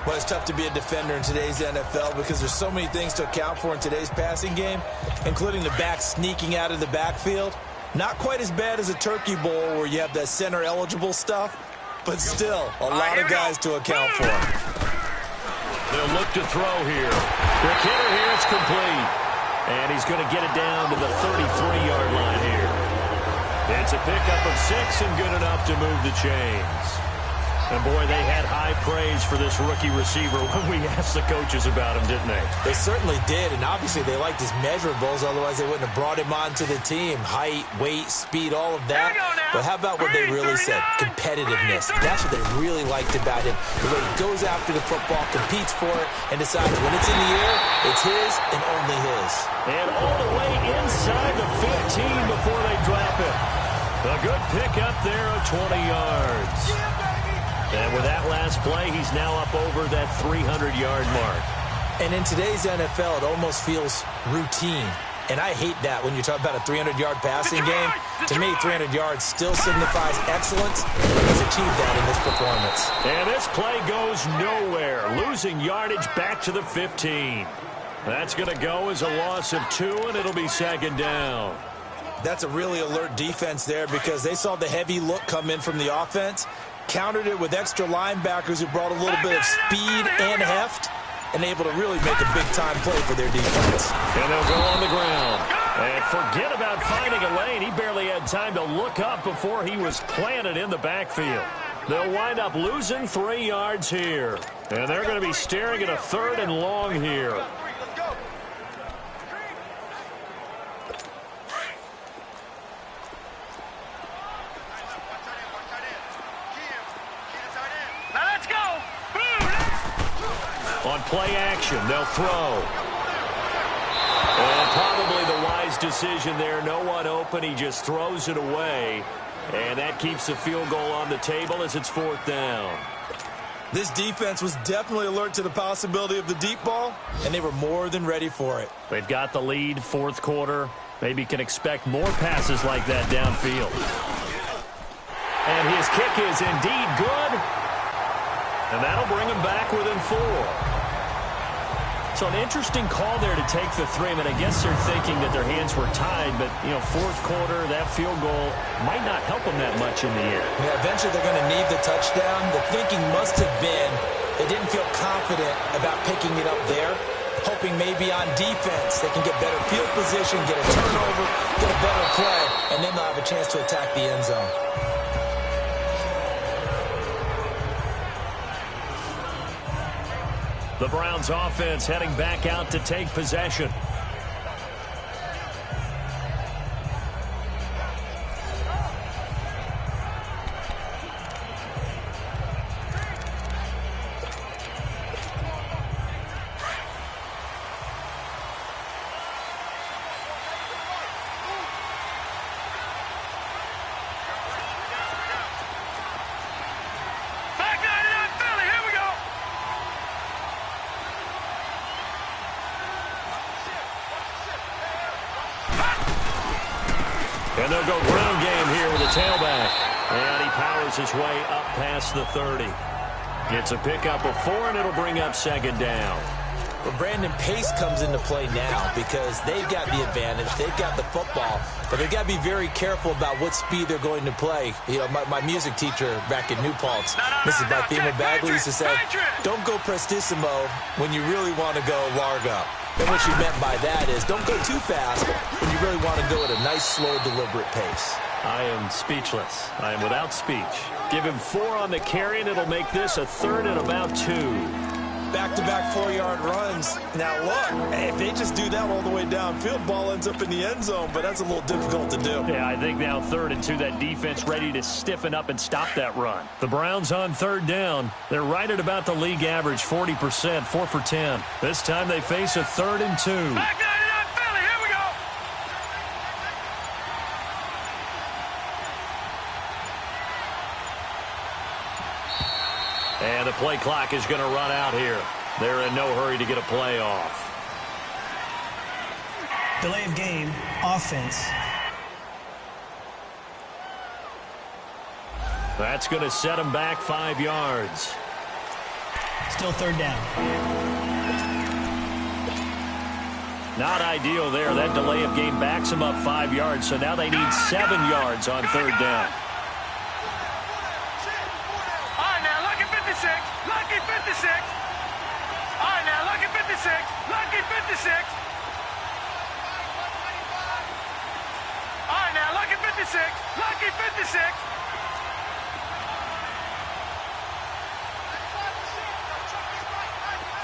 [SPEAKER 3] Well, it's tough to be a defender in today's NFL because there's so many things to account for in today's passing game, including the back sneaking out of the backfield. Not quite as bad as a turkey bowl where you have that center-eligible stuff, but still a lot of guys to account for.
[SPEAKER 2] They'll look to throw here. Quick hitter here, it's complete. And he's going to get it down to the 33-yard line here. It's a pickup of 6 and good enough to move the chains. And, boy, they had high praise for this rookie receiver when we asked the coaches about him, didn't they?
[SPEAKER 3] They certainly did, and obviously they liked his measurables. Otherwise, they wouldn't have brought him onto the team. Height, weight, speed, all of that. But how about what they really said? Competitiveness. That's what they really liked about him. The way he goes after the football, competes for it, and decides when it's in the air, it's his and only his.
[SPEAKER 2] And all the way inside the 15 before they drop it. A good pickup there of 20 yards. And with that last play, he's now up over that 300-yard mark.
[SPEAKER 3] And in today's NFL, it almost feels routine. And I hate that when you talk about a 300-yard passing game. To me, 300 yards still signifies excellence. He's achieved that in this performance.
[SPEAKER 2] And this play goes nowhere. Losing yardage back to the 15. That's going to go as a loss of 2, and it'll be 2nd down.
[SPEAKER 3] That's a really alert defense there because they saw the heavy look come in from the offense, countered it with extra linebackers who brought a little bit of speed and heft, and able to really make a big-time play for their defense.
[SPEAKER 2] And they'll go on the ground. And forget about finding a lane. He barely had time to look up before he was planted in the backfield. They'll wind up losing 3 yards here. And they're going to be staring at a 3rd and long here. On play action, they'll throw. And probably the wise decision there. No one open. He just throws it away. And that keeps the field goal on the table as it's 4th down.
[SPEAKER 3] This defense was definitely alert to the possibility of the deep ball, and they were more than ready for it.
[SPEAKER 2] They've got the lead, 4th quarter. Maybe can expect more passes like that downfield. And his kick is indeed good. And that'll bring him back within 4. So an interesting call there to take the 3. I mean, I guess they're thinking that their hands were tied, but, 4th quarter, that field goal might not help them that much in the air.
[SPEAKER 3] Yeah, eventually they're going to need the touchdown. The thinking must have been they didn't feel confident about picking it up there, hoping maybe on defense they can get better field position, get a turnover, get a better play, and then they'll have a chance to attack the end zone.
[SPEAKER 2] The Browns offense heading back out to take possession. And they'll go ground game here with a tailback. And he powers his way up past the 30. It's a pickup of 4, and it'll bring up second down.
[SPEAKER 3] Well, Brandon, pace comes into play now because they've got the advantage. They've got the football, but they've got to be very careful about what speed they're going to play. You know, my music teacher back in New Paltz, Mrs. Bathema Bagley, used to say, don't go prestissimo when you really want to go largo. And what she meant by that is don't go too fast when you really want to go at a nice, slow, deliberate pace.
[SPEAKER 2] I am speechless. I am without speech. Give him 4 on the carry, and it'll make this a 3rd and about 2.
[SPEAKER 3] Back-to-back 4-yard runs. Now, look, if they just do that all the way downfield, ball ends up in the end zone, but that's a little difficult to do.
[SPEAKER 2] Yeah, I think now 3rd and 2, that defense ready to stiffen up and stop that run. The Browns on 3rd down. They're right at about the league average, 40%, 4 for 10. This time they face a 3rd and 2.
[SPEAKER 5] Back 99 Philly, here we go.
[SPEAKER 2] And the play clock is going to run out here. They're in no hurry to get a play off.
[SPEAKER 4] Delay of game, offense.
[SPEAKER 2] That's going to set them back 5 yards.
[SPEAKER 4] Still 3rd down.
[SPEAKER 2] Not ideal there. That delay of game backs them up 5 yards, so now they need 7 yards on 3rd down.
[SPEAKER 5] Lucky 56. All right, now, lucky 56. Lucky 56. All right, now, lucky 56. Lucky 56.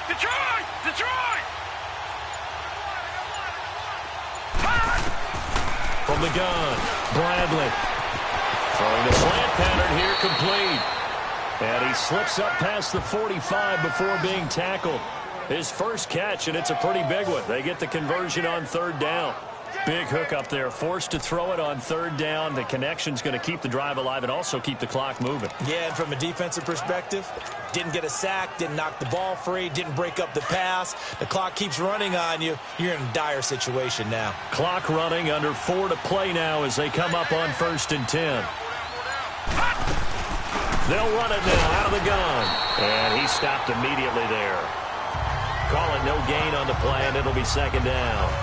[SPEAKER 5] Detroit! Detroit!
[SPEAKER 2] From the gun, Bradley. Throwing the slant pattern here, complete. And he slips up past the 45 before being tackled. His first catch, and it's a pretty big one. They get the conversion on 3rd down. Big hook up there, forced to throw it on 3rd down. The connection's going to keep the drive alive and also keep the clock moving.
[SPEAKER 3] Yeah, and from a defensive perspective, didn't get a sack, didn't knock the ball free, didn't break up the pass. The clock keeps running on you. You're in a dire situation now.
[SPEAKER 2] Clock running, under 4 to play now as they come up on 1st and 10. They'll run it now out of the gun. And he stopped immediately there. Call it no gain on the play, and it'll be 2nd down.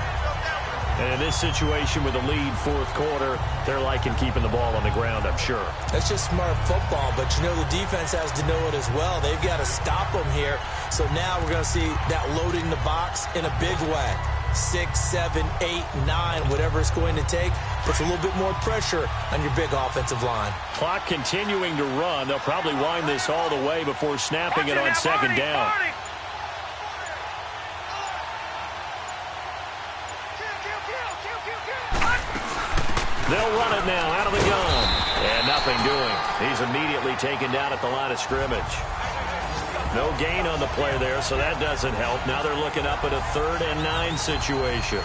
[SPEAKER 2] And in this situation with the lead 4th quarter, they're liking keeping the ball on the ground, I'm sure.
[SPEAKER 3] That's just smart football, but you know the defense has to know it as well. They've got to stop them here. So now we're going to see that loading the box in a big way. 6, 7, 8, 9, whatever it's going to take, puts a little bit more pressure on your big offensive line.
[SPEAKER 2] Clock continuing to run. They'll probably wind this all the way before snapping it on 2nd down. They'll run it now out of the gun. And nothing doing. He's immediately taken down at the line of scrimmage. No gain on the play there, so that doesn't help. Now they're looking up at a 3rd and 9 situation.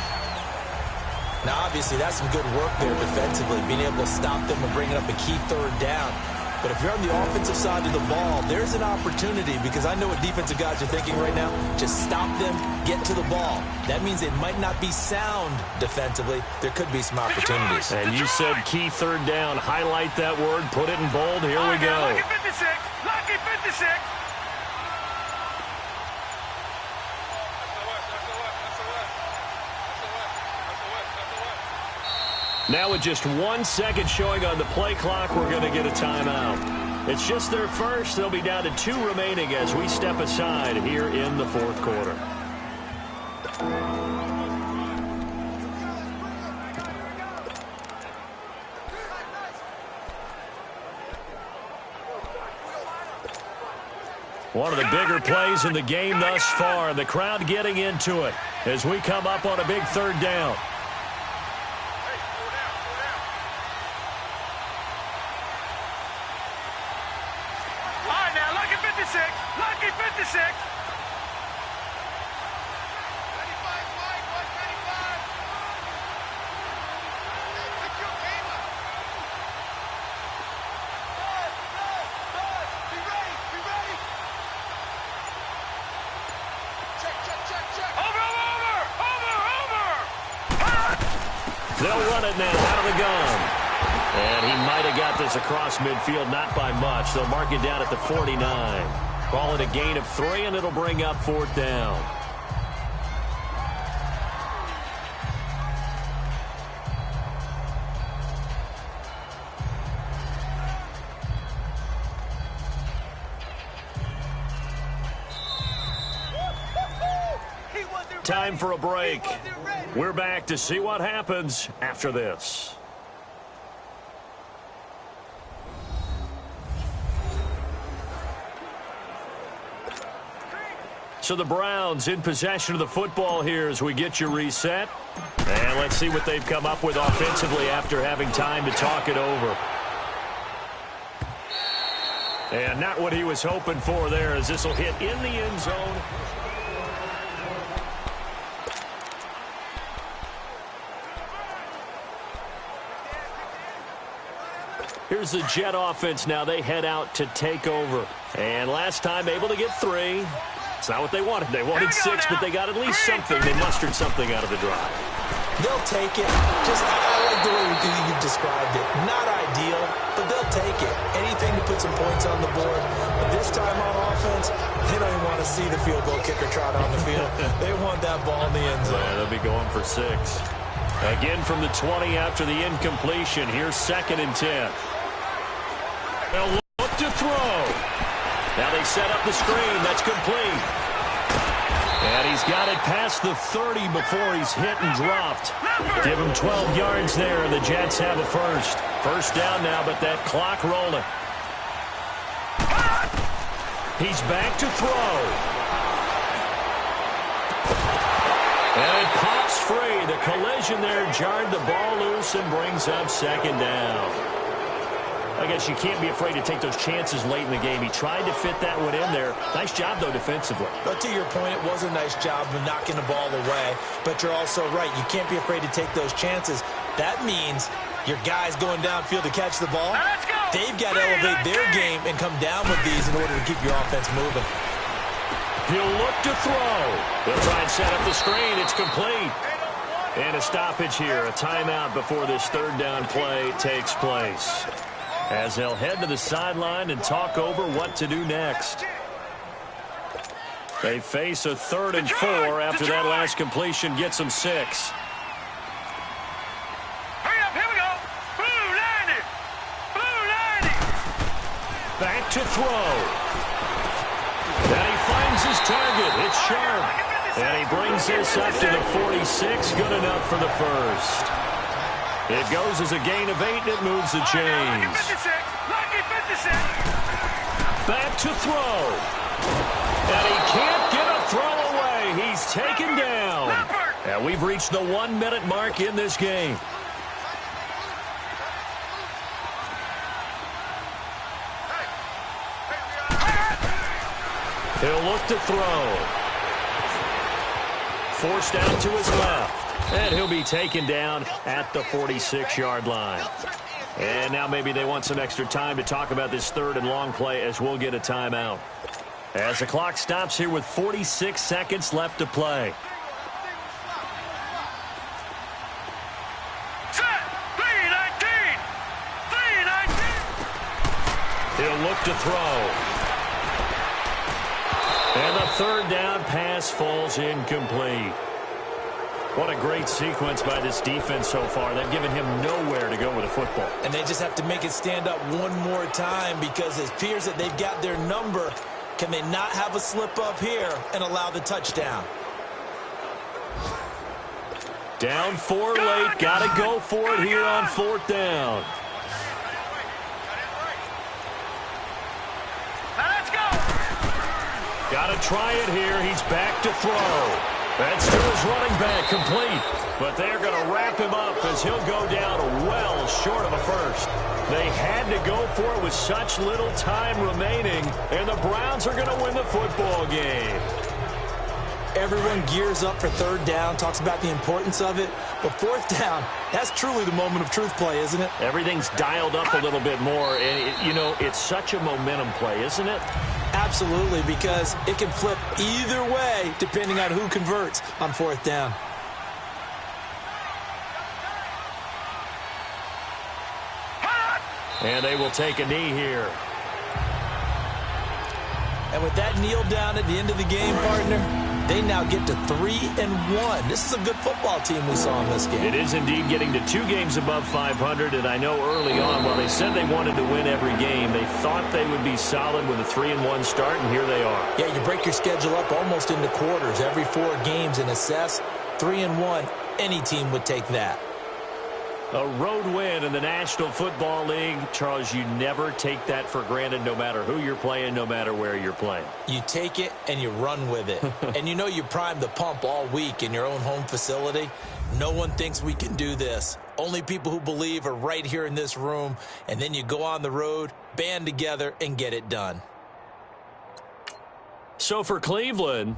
[SPEAKER 3] Now, obviously, that's some good work there defensively, being able to stop them and bring it up a key 3rd down. But if you're on the offensive side of the ball, there's an opportunity, because I know what defensive guys are thinking right now. Just stop them, get to the ball. That means they might not be sound defensively. There could be some opportunities.
[SPEAKER 2] And you said key 3rd down. Highlight that word, put it in bold. Here we go.
[SPEAKER 5] Lucky 56. Lucky 56.
[SPEAKER 2] Now with just 1 second showing on the play clock, we're going to get a timeout. It's just their first. They'll be down to 2 remaining as we step aside here in the 4th quarter. One of the bigger plays in the game thus far, and the crowd getting into it as we come up on a big third down.
[SPEAKER 5] All right, now, lucky 56. Lucky 56.
[SPEAKER 2] They'll run it now out of the gun. And he might have got this across midfield, not by much. They'll mark it down at the 49. Call it a gain of 3, and it'll bring up 4th down. Time for a break. We're back to see what happens after this. So the Browns in possession of the football here as we get you reset. And let's see what they've come up with offensively after having time to talk it over. And not what he was hoping for there, as this will hit in the end zone. Here's the Jet offense now. They head out to take over. And last time able to get 3. It's not what they wanted. They wanted 6, but they got at least something. They mustered something out of the drive.
[SPEAKER 3] They'll take it. I like the way you've described it. Not ideal, but they'll take it. Anything to put some points on the board. But this time on offense, they don't even want to see the field goal kicker trot on the field. They want that ball in the end zone.
[SPEAKER 2] Yeah, they'll be going for 6. Again from the 20 after the incompletion. Here's 2nd and 10. They'll look to throw. Now they set up the screen. That's complete. And he's got it past the 30 before he's hit and dropped. Give him 12 yards there, and the Jets have a first. First down now, but that clock rolling. He's back to throw. And it pops free. The collision there jarred the ball loose and brings up 2nd down. I guess you can't be afraid to take those chances late in the game. He tried to fit that one in there. Nice job, though, defensively.
[SPEAKER 3] But to your point, it was a nice job of knocking the ball away. But you're also right. You can't be afraid to take those chances. That means your guys going downfield to catch the ball, they've got to elevate their game and come down with these in order to keep your offense moving.
[SPEAKER 2] He'll look to throw. They'll try and set up the screen. It's complete. And a stoppage here. A timeout before this 3rd down play takes place, as they'll head to the sideline and talk over what to do next. They face a 3rd and 4 after that last completion gets them 6.
[SPEAKER 5] Hurry up, here we go. Blue 90. Blue 90.
[SPEAKER 2] Back to throw. And he finds his target. It's sharp. And he brings this up to the 46. Good enough for the first. It goes as a gain of 8, and it moves the chains.
[SPEAKER 5] Lucky 56.
[SPEAKER 2] Back to throw. And he can't get a throw away. He's taken down. And we've reached the 1-minute mark in this game. He'll look to throw. Forced out to his left. And he'll be taken down at the 46-yard line. And now maybe they want some extra time to talk about this 3rd and long play, as we'll get a timeout. As the clock stops here with 46 seconds left to play.
[SPEAKER 5] Set. 319. 319.
[SPEAKER 2] He'll look to throw. And the 3rd down pass falls incomplete. What a great sequence by this defense so far. They've given him nowhere to go with the football.
[SPEAKER 3] And they just have to make it stand up one more time, because it appears that they've got their number. Can they not have a slip up here and allow the touchdown?
[SPEAKER 2] Down 4 late. Got to go for it here on 4th down. try it here. He's back to throw. That's to his running back, complete. But they're going to wrap him up as he'll go down well short of a first. They had to go for it with such little time remaining, and the Browns are going to win the football game.
[SPEAKER 3] Everyone gears up for third down, talks about the importance of it. But fourth down, that's truly the moment of truth play, isn't it?
[SPEAKER 2] Everything's dialed up a little bit more, and, it's such a momentum play, isn't it?
[SPEAKER 3] Absolutely, because it can flip either way depending on who converts on fourth down.
[SPEAKER 2] And they will take a knee here.
[SPEAKER 3] And with that kneel down at the end of the game, partner, they now get to 3-1. This is a good football team we saw in this game.
[SPEAKER 2] It is indeed getting to 2 games above 500, and I know early on, while they said they wanted to win every game, they thought they would be solid with a 3-1 start, and here they are.
[SPEAKER 3] Yeah, you break your schedule up almost into quarters, every 4 games, and assess 3-1. Any team would take that.
[SPEAKER 2] A road win in the National Football League. Charles, you never take that for granted, no matter who you're playing, no matter where you're playing.
[SPEAKER 3] You take it and you run with it. And you know you primed the pump all week in your own home facility. No one thinks we can do this. Only people who believe are right here in this room. And then you go on the road, band together, and get it done.
[SPEAKER 2] So for Cleveland,